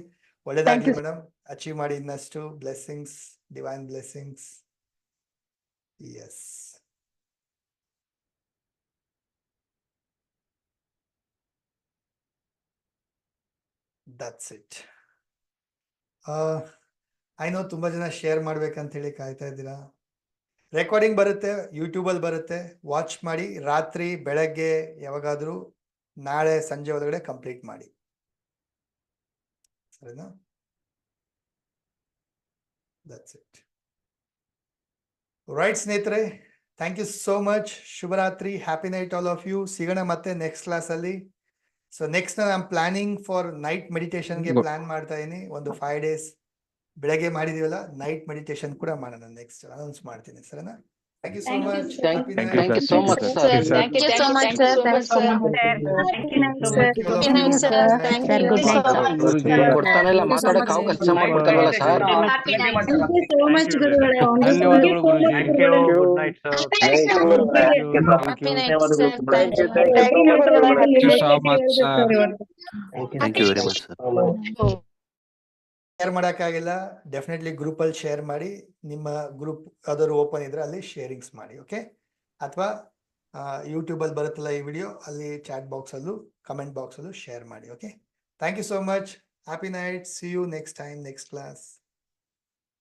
Speaker 1: ಒಳ್ಳೇದಾಗ್ಲಿ ಮೇಡಮ್, ಅಚೀವ್ ಮಾಡಿ ಇನ್ನಷ್ಟು. Blessings, divine blessings. Yes, that's it. I know ತುಂಬಾ ಜನ ಶೇರ್ ಮಾಡ್ಬೇಕಂತ ಹೇಳಿ ಕಾಯ್ತಾ ಇದ್ದೀರಾ. ರೆಕಾರ್ಡಿಂಗ್ ಬರುತ್ತೆ, ಯೂಟ್ಯೂಬಲ್ಲಿ ಬರುತ್ತೆ, ವಾಚ್ ಮಾಡಿ. ರಾತ್ರಿ ಬೆಳಗ್ಗೆ ಯಾವಾಗಾದ್ರೂ ನಾಳೆ ಸಂಜೆ ಒಳಗಡೆ ಕಂಪ್ಲೀಟ್ ಮಾಡಿ, ಸರಿನಾ? That's it. ರೈಟ್ ಸ್ನೇಹಿತರೆ, ಥ್ಯಾಂಕ್ ಯು ಸೋ ಮಚ್. ಶುಭರಾತ್ರಿ, happy night all of you. ಸಿಗೋಣ ಮತ್ತೆ ನೆಕ್ಸ್ಟ್ ಕ್ಲಾಸಲ್ಲಿ. ಸೊ ನೆಕ್ಸ್ಟ್ ನಾನು ಪ್ಲಾನಿಂಗ್ ಫಾರ್ ನೈಟ್ ಮೆಡಿಟೇಷನ್ಗೆ ಪ್ಲಾನ್ ಮಾಡ್ತಾ ಇದ್ದೀನಿ. ಒಂದು 5 days ಬೆಳಗ್ಗೆ ಮಾಡಿದೀವಲ್ಲ, ನೈಟ್ ಮೆಡಿಟೇಷನ್ ಕೂಡ ಮಾಡೋಣ. ನೆಕ್ಸ್ಟ್ ಅನೌನ್ಸ್ ಮಾಡ್ತೀನಿ, ಸರಿನಾ? Thank you so much.
Speaker 6: Thank you so much sir.
Speaker 12: Thank you so much, sir.
Speaker 6: ಕೊಡ್ತಾನೆ ಇಲ್ಲ, ಮಾತಾಡಕ್ಕೆ ಅವಕಾಶ ಮಾಡ್ಕೊಡ್ತಾರಲ್ಲ ಸರ್.
Speaker 8: ಧನ್ಯವಾದಗಳು Guruji. Good night sir.
Speaker 11: Thank you so much, sir.
Speaker 4: Thank you very much, sir.
Speaker 1: Share ಮಾಡೋಕ್ಕಾಗಿಲ್ಲ, definitely ಗ್ರೂಪಲ್ಲಿ ಶೇರ್ ಮಾಡಿ. ನಿಮ್ಮ ಗ್ರೂಪ್ ಯಾವ್ದಾದ್ರು ಓಪನ್ ಇದ್ರೆ ಅಲ್ಲಿ ಶೇರಿಂಗ್ಸ್ ಮಾಡಿ, ಓಕೆ? ಅಥವಾ ಯೂಟ್ಯೂಬಲ್ಲಿ ಬರುತ್ತಲ್ಲ ಈ ವಿಡಿಯೋ, ಅಲ್ಲಿ ಚಾಟ್ ಬಾಕ್ಸಲ್ಲೂ ಕಮೆಂಟ್ ಬಾಕ್ಸಲ್ಲೂ ಶೇರ್ ಮಾಡಿ, okay? Thank you so much. Happy night. See you next time, next class.